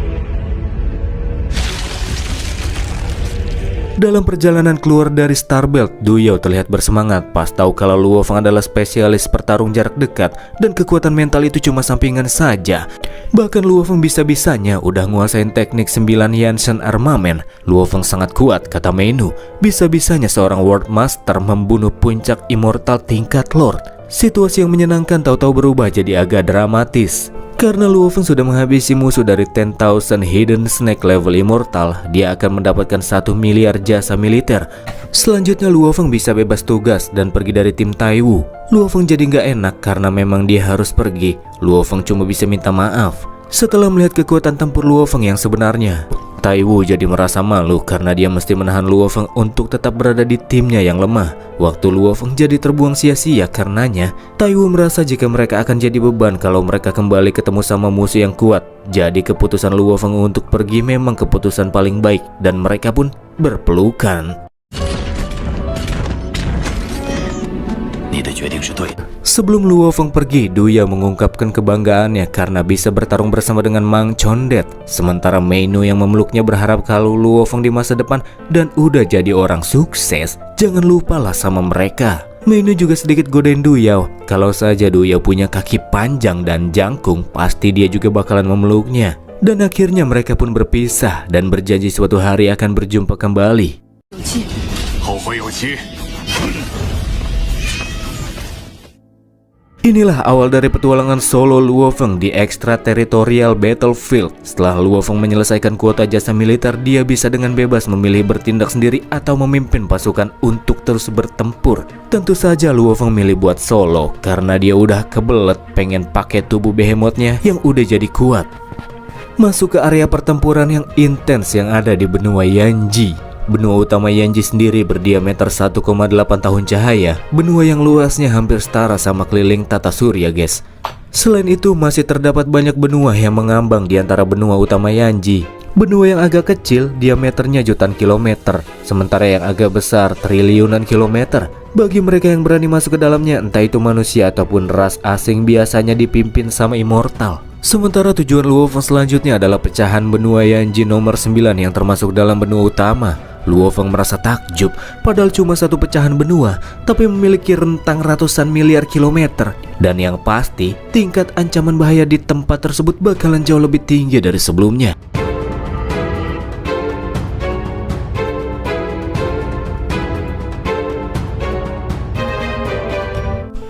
Dalam perjalanan keluar dari Starbelt, Du Yao terlihat bersemangat pas tahu kalau Luo Feng adalah spesialis pertarung jarak dekat dan kekuatan mental itu cuma sampingan saja. Bahkan Luo Feng bisa-bisanya udah nguasain teknik 9 Yansen Armament. Luo Feng sangat kuat, kata Meinu. Bisa-bisanya seorang World Master membunuh puncak immortal tingkat Lord. Situasi yang menyenangkan tahu-tahu berubah jadi agak dramatis. Karena Luo Feng sudah menghabisi musuh dari 10,000 Hidden Snake level immortal, dia akan mendapatkan 1 miliar jasa militer. Selanjutnya Luo Feng bisa bebas tugas dan pergi dari tim Taiwu. Luo Feng jadi nggak enak karena memang dia harus pergi. Luo Feng cuma bisa minta maaf. Setelah melihat kekuatan tempur Luo Feng yang sebenarnya, Taiwu jadi merasa malu karena dia mesti menahan Luo Feng untuk tetap berada di timnya yang lemah. Waktu Luo Feng jadi terbuang sia-sia karenanya, Taiwu merasa jika mereka akan jadi beban kalau mereka kembali ketemu sama musuh yang kuat. Jadi keputusan Luo Feng untuk pergi memang keputusan paling baik dan mereka pun berpelukan. Sebelum Luo Feng pergi, Du Yao mengungkapkan kebanggaannya karena bisa bertarung bersama dengan Mang Condet. Sementara Meinu yang memeluknya berharap kalau Luo Feng di masa depan dan udah jadi orang sukses, jangan lupalah sama mereka. Meinu juga sedikit godain Duyao. Kalau saja Duyao punya kaki panjang dan jangkung, pasti dia juga bakalan memeluknya. Dan akhirnya mereka pun berpisah dan berjanji suatu hari akan berjumpa kembali. Inilah awal dari petualangan solo Luo Feng di extraterritorial battlefield. Setelah Luo Feng menyelesaikan kuota jasa militer, dia bisa dengan bebas memilih bertindak sendiri atau memimpin pasukan untuk terus bertempur. Tentu saja Luo Feng milih buat solo karena dia udah kebelet pengen pakai tubuh behemothnya yang udah jadi kuat. Masuk ke area pertempuran yang intens yang ada di benua Yanji. Benua utama Yanji sendiri berdiameter 1,8 tahun cahaya. Benua yang luasnya hampir setara sama keliling tata surya, guys. Selain itu masih terdapat banyak benua yang mengambang di antara benua utama Yanji. Benua yang agak kecil diameternya jutaan kilometer, sementara yang agak besar triliunan kilometer. Bagi mereka yang berani masuk ke dalamnya, entah itu manusia ataupun ras asing, biasanya dipimpin sama immortal. Sementara tujuan Luo Feng selanjutnya adalah pecahan benua Yanji nomor 9 yang termasuk dalam benua utama. Luo Feng merasa takjub, padahal cuma satu pecahan benua, tapi memiliki rentang ratusan miliar kilometer. Dan yang pasti, tingkat ancaman bahaya di tempat tersebut bakalan jauh lebih tinggi dari sebelumnya.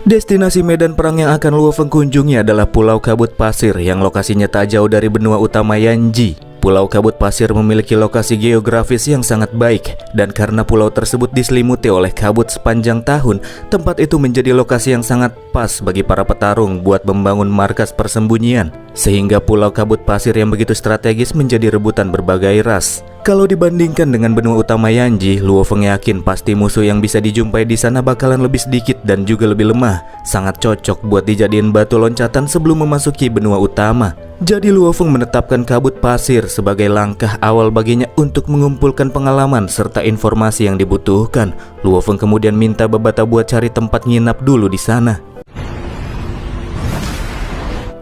Destinasi medan perang yang akan Luo Feng kunjungi adalah Pulau Kabut Pasir yang lokasinya tak jauh dari benua utama Yanji. Pulau Kabut Pasir memiliki lokasi geografis yang sangat baik, dan karena pulau tersebut diselimuti oleh kabut sepanjang tahun, tempat itu menjadi lokasi yang sangat pas bagi para petarung buat membangun markas persembunyian. Sehingga Pulau Kabut Pasir yang begitu strategis menjadi rebutan berbagai ras. Kalau dibandingkan dengan benua utama Yanji, Luo Feng yakin pasti musuh yang bisa dijumpai di sana bakalan lebih sedikit dan juga lebih lemah. Sangat cocok buat dijadiin batu loncatan sebelum memasuki benua utama. Jadi Luo Feng menetapkan Kabut Pasir sebagai langkah awal baginya untuk mengumpulkan pengalaman serta informasi yang dibutuhkan. Luo Feng kemudian minta Babata buat cari tempat nginap dulu di sana.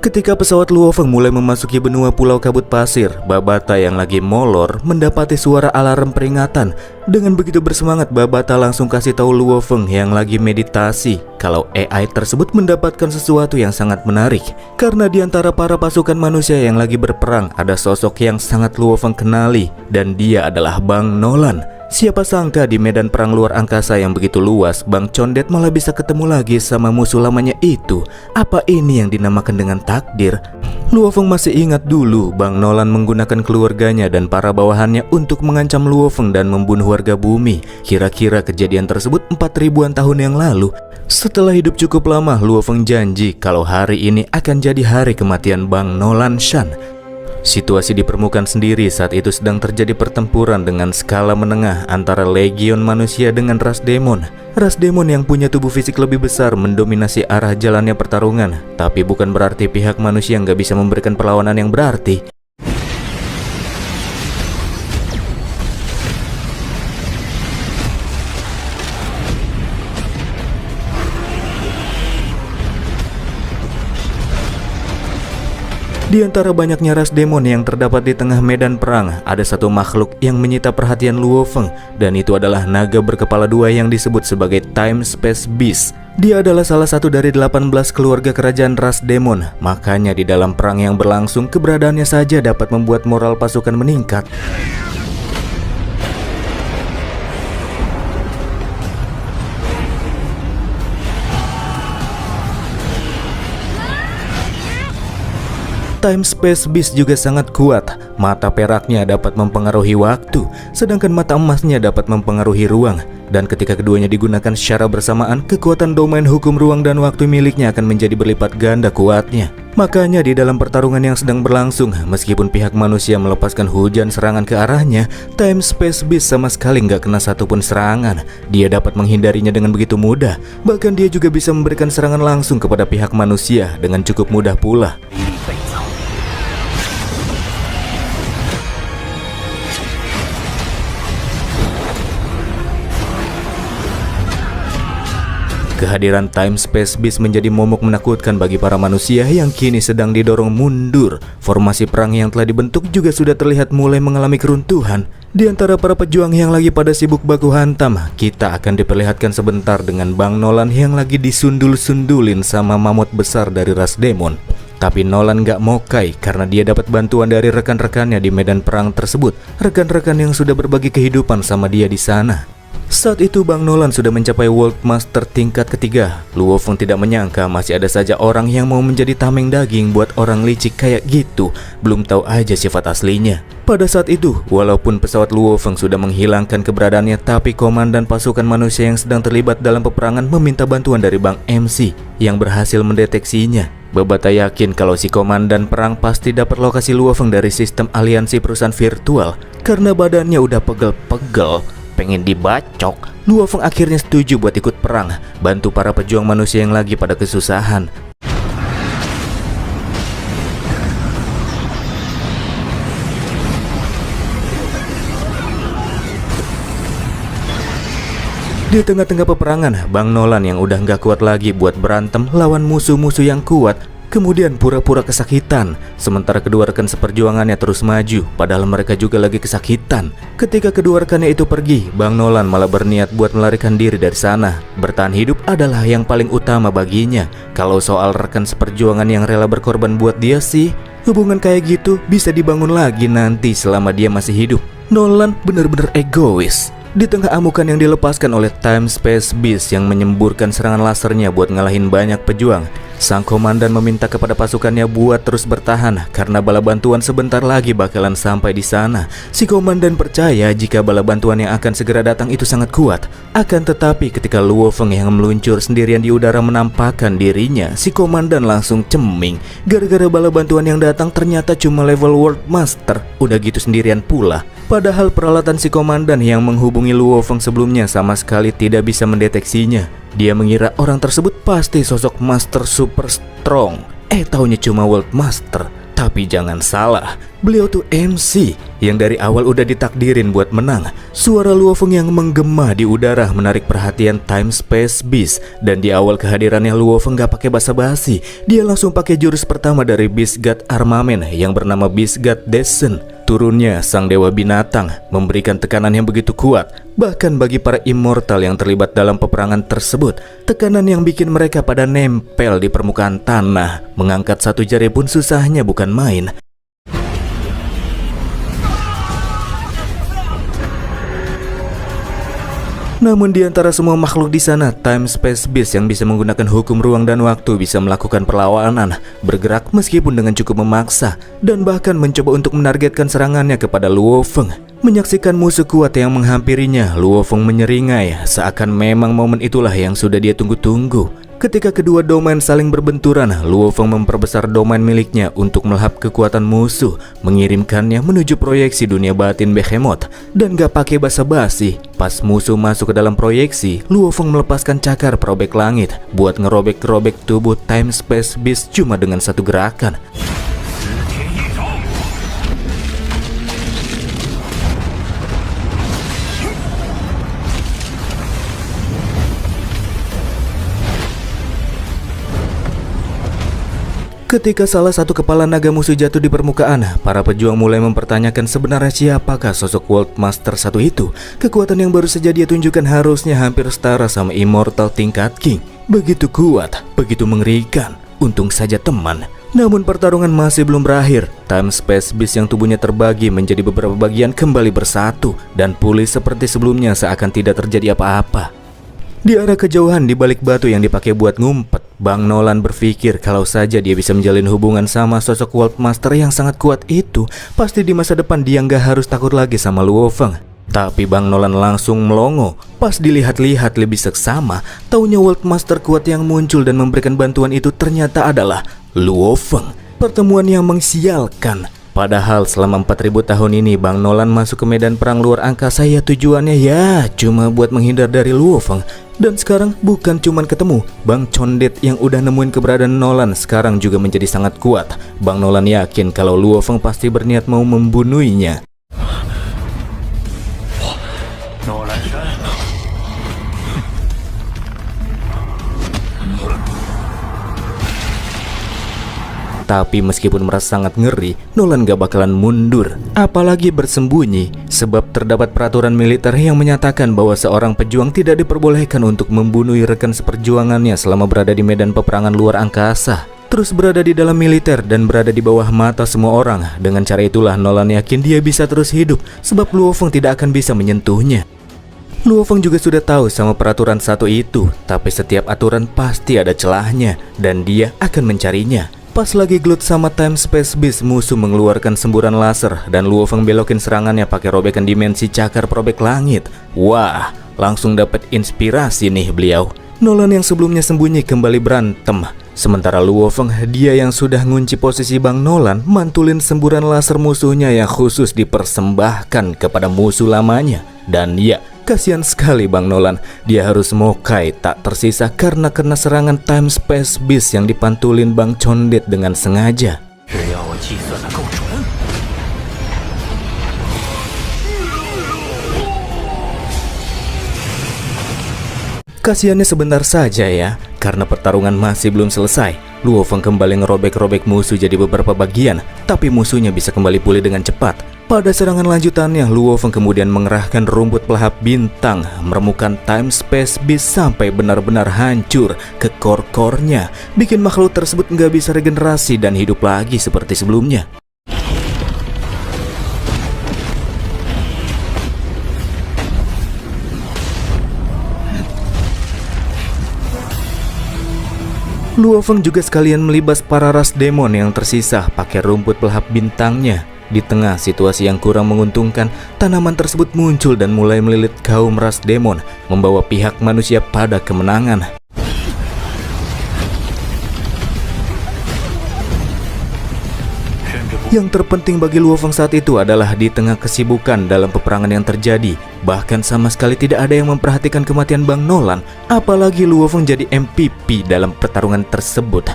Ketika pesawat Luo Feng mulai memasuki benua Pulau Kabut Pasir, Babata yang lagi molor mendapati suara alarm peringatan. Dengan begitu bersemangat, Babata langsung kasih tahu Luo Feng yang lagi meditasi kalau AI tersebut mendapatkan sesuatu yang sangat menarik. Karena di antara para pasukan manusia yang lagi berperang ada sosok yang sangat Luo Feng kenali, dan dia adalah Bang Nolan. Siapa sangka di medan perang luar angkasa yang begitu luas, Bang Condet malah bisa ketemu lagi sama musuh lamanya itu. Apa ini yang dinamakan dengan takdir? Luo Feng masih ingat dulu Bang Nolan menggunakan keluarganya dan para bawahannya untuk mengancam Luo Feng dan membunuh warga bumi. Kira-kira kejadian tersebut 4000-an tahun yang lalu. Setelah hidup cukup lama, Luo Feng janji kalau hari ini akan jadi hari kematian Bang Nolan Shan. Situasi di permukaan sendiri saat itu sedang terjadi pertempuran dengan skala menengah antara legion manusia dengan ras demon. Ras demon yang punya tubuh fisik lebih besar mendominasi arah jalannya pertarungan. Tapi bukan berarti pihak manusia nggak bisa memberikan perlawanan yang berarti. Di antara banyaknya ras demon yang terdapat di tengah medan perang, ada satu makhluk yang menyita perhatian Luo Feng, dan itu adalah naga berkepala dua yang disebut sebagai Time Space Beast. Dia adalah salah satu dari 18 keluarga kerajaan ras demon, makanya di dalam perang yang berlangsung, keberadaannya saja dapat membuat moral pasukan meningkat. Time Space Beast juga sangat kuat. Mata peraknya dapat mempengaruhi waktu, sedangkan mata emasnya dapat mempengaruhi ruang. Dan ketika keduanya digunakan secara bersamaan, kekuatan domain hukum ruang dan waktu miliknya akan menjadi berlipat ganda kuatnya. Makanya di dalam pertarungan yang sedang berlangsung, meskipun pihak manusia melepaskan hujan serangan ke arahnya, Time Space Beast sama sekali nggak kena satupun serangan. Dia dapat menghindarinya dengan begitu mudah. Bahkan dia juga bisa memberikan serangan langsung kepada pihak manusia dengan cukup mudah pula. Kehadiran Time Space Beast menjadi momok menakutkan bagi para manusia yang kini sedang didorong mundur. Formasi perang yang telah dibentuk juga sudah terlihat mulai mengalami keruntuhan. Di antara para pejuang yang lagi pada sibuk baku hantam, kita akan diperlihatkan sebentar dengan Bang Nolan yang lagi disundul-sundulin sama mamut besar dari ras demon. Tapi Nolan gak mokai karena dia dapat bantuan dari rekan-rekannya di medan perang tersebut. Rekan-rekan yang sudah berbagi kehidupan sama dia di sana. Saat itu Bang Nolan sudah mencapai World Master tingkat ketiga. Luo Feng tidak menyangka masih ada saja orang yang mau menjadi tameng daging buat orang licik kayak gitu. Belum tahu aja sifat aslinya. Pada saat itu, walaupun pesawat Luo Feng sudah menghilangkan keberadaannya, tapi komandan pasukan manusia yang sedang terlibat dalam peperangan meminta bantuan dari Bang MC yang berhasil mendeteksinya. Babata yakin kalau si komandan perang pasti dapat lokasi Luo Feng dari sistem aliansi perusahaan virtual. Karena badannya udah pegel-pegel, pengen dibacok, Luo Feng akhirnya setuju buat ikut perang, bantu para pejuang manusia yang lagi pada kesusahan. Di tengah-tengah peperangan, Bang Nolan yang udah nggak kuat lagi buat berantem lawan musuh-musuh yang kuat, kemudian pura-pura kesakitan. Sementara kedua rekan seperjuangannya terus maju, padahal mereka juga lagi kesakitan. Ketika kedua rekannya itu pergi, Bang Nolan malah berniat buat melarikan diri dari sana. Bertahan hidup adalah yang paling utama baginya. Kalau soal rekan seperjuangan yang rela berkorban buat dia sih, hubungan kayak gitu bisa dibangun lagi nanti selama dia masih hidup. Nolan bener-bener egois. Di tengah amukan yang dilepaskan oleh Time Space Beast yang menyemburkan serangan lasernya buat ngalahin banyak pejuang, sang komandan meminta kepada pasukannya buat terus bertahan karena bala bantuan sebentar lagi bakalan sampai di sana. Si komandan percaya jika bala bantuan yang akan segera datang itu sangat kuat. Akan tetapi ketika Luo Feng yang meluncur sendirian di udara menampakkan dirinya, si komandan langsung ceming gara-gara bala bantuan yang datang ternyata cuma level World Master. Udah gitu sendirian pula. Padahal peralatan si komandan yang menghubungi Luo Feng sebelumnya sama sekali tidak bisa mendeteksinya. Dia mengira orang tersebut pasti sosok Master Super Strong. Taunya cuma World Master. Tapi jangan salah, beliau tuh MC yang dari awal udah ditakdirin buat menang. Suara Luo Feng yang menggema di udara menarik perhatian Time Space Beast. Dan di awal kehadirannya Luo Feng gak pakai basa-basi. Dia langsung pakai jurus pertama dari Beast God Armament yang bernama Beast God Descent. Turunnya sang dewa binatang memberikan tekanan yang begitu kuat. Bahkan bagi para immortal yang terlibat dalam peperangan tersebut, tekanan yang bikin mereka pada nempel di permukaan tanah. Mengangkat satu jari pun susahnya bukan main. Namun di antara semua makhluk di sana, Time Space Beast yang bisa menggunakan hukum ruang dan waktu bisa melakukan perlawanan, bergerak meskipun dengan cukup memaksa, dan bahkan mencoba untuk menargetkan serangannya kepada Luo Feng. Menyaksikan musuh kuat yang menghampirinya, Luo Feng menyeringai, seakan memang momen itulah yang sudah dia tunggu-tunggu. Ketika kedua domain saling berbenturan, Luo Feng memperbesar domain miliknya untuk melahap kekuatan musuh, mengirimkannya menuju proyeksi dunia batin Behemoth. Dan gak pakai basa-basi, pas musuh masuk ke dalam proyeksi, Luo Feng melepaskan cakar perobek langit buat ngerobek-robek tubuh Time Space Beast cuma dengan satu gerakan. Ketika salah satu kepala naga musuh jatuh di permukaan, para pejuang mulai mempertanyakan sebenarnya siapakah sosok World Master satu itu. Kekuatan yang baru saja dia tunjukkan harusnya hampir setara sama Immortal tingkat King. Begitu kuat, begitu mengerikan. Untung saja teman. Namun pertarungan masih belum berakhir. Time Space Beast yang tubuhnya terbagi menjadi beberapa bagian kembali bersatu dan pulih seperti sebelumnya seakan tidak terjadi apa-apa. Di arah kejauhan di balik batu yang dipakai buat ngumpet, Bang Nolan berpikir kalau saja dia bisa menjalin hubungan sama sosok World Master yang sangat kuat itu, pasti di masa depan dia nggak harus takut lagi sama Luo Feng. Tapi Bang Nolan langsung melongo. Pas dilihat-lihat lebih seksama, taunya World Master kuat yang muncul dan memberikan bantuan itu ternyata adalah Luo Feng. Pertemuan yang mengsialkan. Padahal selama 4000 tahun ini Bang Nolan masuk ke medan perang luar angkasa ya tujuannya ya cuma buat menghindar dari Luo Feng. Dan sekarang bukan cuman ketemu, Bang Condet yang udah nemuin keberadaan Nolan sekarang juga menjadi sangat kuat. Bang Nolan yakin kalau Luo Feng pasti berniat mau membunuhnya. Tapi meskipun merasa sangat ngeri, Nolan gak bakalan mundur, apalagi bersembunyi, sebab terdapat peraturan militer yang menyatakan bahwa seorang pejuang tidak diperbolehkan untuk membunuh rekan seperjuangannya selama berada di medan peperangan luar angkasa. Terus berada di dalam militer dan berada di bawah mata semua orang. Dengan cara itulah Nolan yakin dia bisa terus hidup, sebab Luo Feng tidak akan bisa menyentuhnya. Luo Feng juga sudah tahu sama peraturan satu itu, tapi setiap aturan pasti ada celahnya, dan dia akan mencarinya. Pas lagi gelut sama Time Space Beast, musuh mengeluarkan semburan laser, dan Luo Feng belokin serangannya pakai robekan dimensi cakar probek langit. Wah, langsung dapat inspirasi nih beliau. Nolan yang sebelumnya sembunyi kembali berantem. Sementara Luo Feng, dia yang sudah ngunci posisi Bang Nolan, mantulin semburan laser musuhnya yang khusus dipersembahkan kepada musuh lamanya. Dan ya, kasihan sekali Bang Nolan, dia harus mokai tak tersisa karena kena serangan Time Space Beast yang dipantulin Bang Condet dengan sengaja. Kasihannya sebentar saja ya, karena pertarungan masih belum selesai. Luo Feng kembali ngerobek-robek musuh jadi beberapa bagian, tapi musuhnya bisa kembali pulih dengan cepat. Pada serangan lanjutannya, Luo Feng kemudian mengerahkan rumput pelahap bintang, meremukkan Time Space Beast sampai benar-benar hancur ke core-core-nya, bikin makhluk tersebut nggak bisa regenerasi dan hidup lagi seperti sebelumnya. Luo Feng juga sekalian melibas para ras demon yang tersisa pakai rumput pelahap bintangnya. Di tengah situasi yang kurang menguntungkan, tanaman tersebut muncul dan mulai melilit kaum ras demon, membawa pihak manusia pada kemenangan. Yang terpenting bagi Luo Feng saat itu adalah di tengah kesibukan dalam peperangan yang terjadi, bahkan sama sekali tidak ada yang memperhatikan kematian Bang Nolan, apalagi Luo Feng jadi MVP dalam pertarungan tersebut.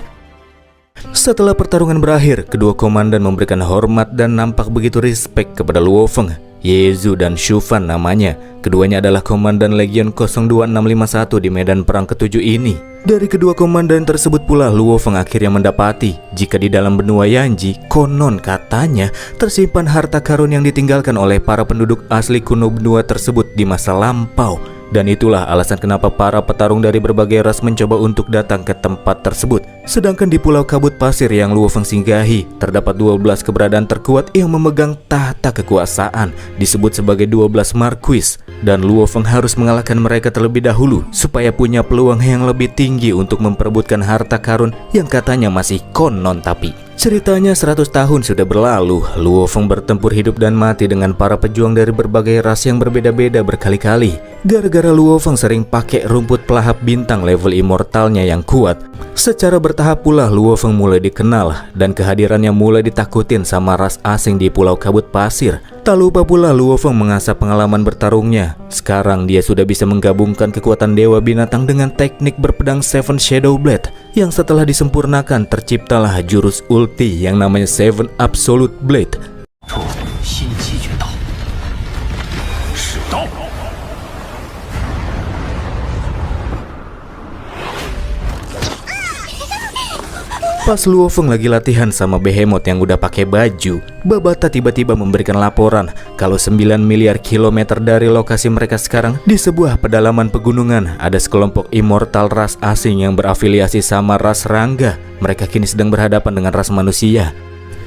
Setelah pertarungan berakhir, kedua komandan memberikan hormat dan nampak begitu respect kepada Luo Feng. Yezu dan Shufan namanya. Keduanya adalah komandan Legion 02651 di medan perang ke-7 ini. Dari kedua komandan tersebut pula Luo Feng akhirnya mendapati jika di dalam benua Yanji konon katanya tersimpan harta karun yang ditinggalkan oleh para penduduk asli kuno benua tersebut di masa lampau. Dan itulah alasan kenapa para petarung dari berbagai ras mencoba untuk datang ke tempat tersebut. Sedangkan di Pulau Kabut Pasir yang Luo Feng singgahi, terdapat 12 keberadaan terkuat yang memegang tahta kekuasaan, disebut sebagai 12 Marquis. Dan Luo Feng harus mengalahkan mereka terlebih dahulu supaya punya peluang yang lebih tinggi untuk memperebutkan harta karun yang katanya masih konon tapi. Ceritanya 100 tahun sudah berlalu, Luo Feng bertempur hidup dan mati dengan para pejuang dari berbagai ras yang berbeda-beda berkali-kali. Gara-gara Luo Feng sering pakai rumput pelahap bintang level immortalnya yang kuat, secara bertahap pula Luo Feng mulai dikenal dan kehadirannya mulai ditakutin sama ras asing di Pulau Kabut Pasir. Tak lupa pula Luo Feng mengasah pengalaman bertarungnya. Sekarang dia sudah bisa menggabungkan kekuatan Dewa Binatang dengan teknik berpedang Seven Shadow Blade, yang setelah disempurnakan terciptalah jurus ulti yang namanya Seven Absolute Blade. Pas Luo Feng lagi latihan sama Behemoth yang udah pakai baju, Babata tiba-tiba memberikan laporan kalau 9 miliar kilometer dari lokasi mereka sekarang, di sebuah pedalaman pegunungan, ada sekelompok immortal ras asing yang berafiliasi sama ras Rangga. Mereka kini sedang berhadapan dengan ras manusia.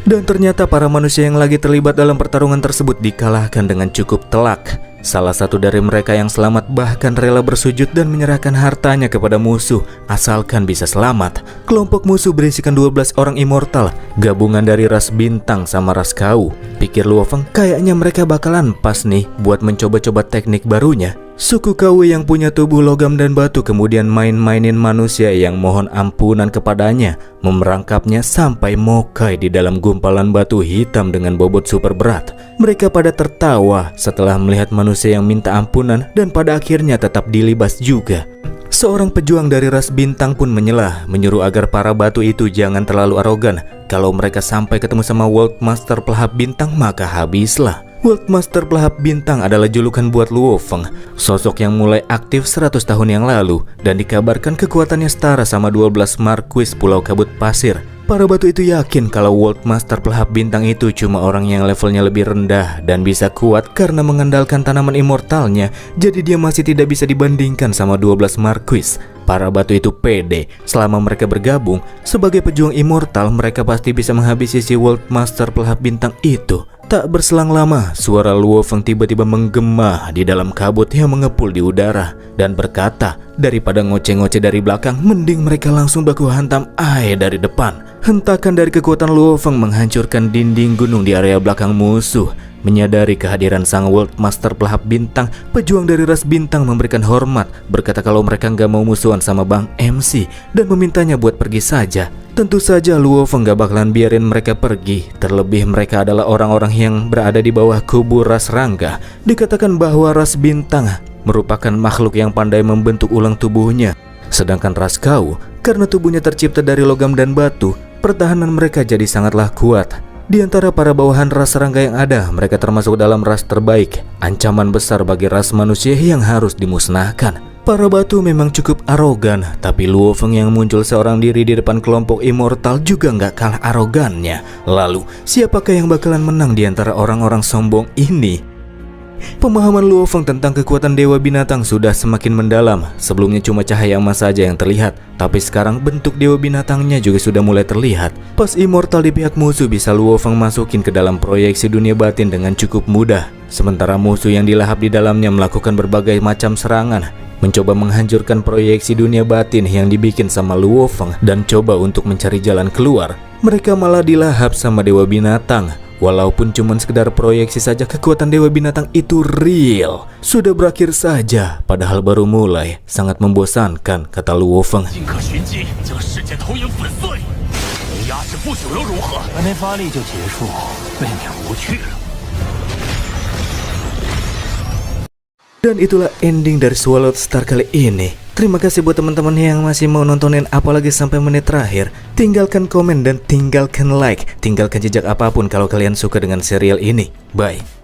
Dan ternyata para manusia yang lagi terlibat dalam pertarungan tersebut dikalahkan dengan cukup telak. Salah satu dari mereka yang selamat bahkan rela bersujud dan menyerahkan hartanya kepada musuh asalkan bisa selamat. Kelompok musuh berisikan 12 orang immortal, gabungan dari ras bintang sama ras kau. Pikir Luo Feng kayaknya mereka bakalan pas nih buat mencoba-coba teknik barunya. Suku Kawi yang punya tubuh logam dan batu kemudian main-mainin manusia yang mohon ampunan kepadanya, memerangkapnya sampai mokai di dalam gumpalan batu hitam dengan bobot super berat. Mereka pada tertawa setelah melihat manusia yang minta ampunan dan pada akhirnya tetap dilibas juga. Seorang pejuang dari ras bintang pun menyelah, menyuruh agar para batu itu jangan terlalu arogan. Kalau mereka sampai ketemu sama World Master Pelahap Bintang maka habislah. World Master Pelahap Bintang adalah julukan buat Luo Feng, sosok yang mulai aktif 100 tahun yang lalu dan dikabarkan kekuatannya setara sama 12 Marquis Pulau Kabut Pasir. Para batu itu yakin kalau World Master pelahap bintang itu cuma orang yang levelnya lebih rendah dan bisa kuat karena mengandalkan tanaman immortalnya, jadi dia masih tidak bisa dibandingkan sama 12 Marquis. Para batu itu pede, selama mereka bergabung sebagai pejuang immortal, mereka pasti bisa menghabisi si World Master pelahap bintang itu. Tak berselang lama, suara Luo Feng tiba-tiba menggema di dalam kabut yang mengepul di udara dan berkata, daripada ngoceh-ngoceh dari belakang, mending mereka langsung baku hantam air dari depan. Hentakan dari kekuatan Luo Feng menghancurkan dinding gunung di area belakang musuh. Menyadari kehadiran sang World Master pelahap bintang, pejuang dari ras bintang memberikan hormat, berkata kalau mereka nggak mau musuhan sama Bang MC dan memintanya buat pergi saja. Tentu saja Luo Feng gak bakalan biarin mereka pergi, terlebih mereka adalah orang-orang yang berada di bawah kubu ras Rangga. Dikatakan bahwa ras bintang merupakan makhluk yang pandai membentuk ulang tubuhnya, sedangkan ras Kau karena tubuhnya tercipta dari logam dan batu, pertahanan mereka jadi sangatlah kuat. Di antara para bawahan ras Rangga yang ada, mereka termasuk dalam ras terbaik, ancaman besar bagi ras manusia yang harus dimusnahkan. Para batu memang cukup arogan, tapi Luo Feng yang muncul seorang diri di depan kelompok immortal juga nggak kalah arogannya. Lalu, siapakah yang bakalan menang di antara orang-orang sombong ini? Pemahaman Luo Feng tentang kekuatan Dewa Binatang sudah semakin mendalam. Sebelumnya cuma cahaya emas saja yang terlihat, tapi sekarang bentuk Dewa Binatangnya juga sudah mulai terlihat. Pas immortal di pihak musuh bisa Luo Feng masukin ke dalam proyeksi dunia batin dengan cukup mudah. Sementara musuh yang dilahap di dalamnya melakukan berbagai macam serangan, mencoba menghancurkan proyeksi dunia batin yang dibikin sama Luo Feng dan coba untuk mencari jalan keluar. Mereka malah dilahap sama Dewa Binatang. Walaupun cuma sekedar proyeksi saja, kekuatan Dewa Binatang itu real. Sudah berakhir saja, padahal baru mulai. Sangat membosankan, kata Luo Feng. Dan itulah ending dari Swallowed Star kali ini. Terima kasih buat teman-teman yang masih mau nontonin apalagi sampai menit terakhir. Tinggalkan komen dan tinggalkan like. Tinggalkan jejak apapun kalau kalian suka dengan serial ini. Bye.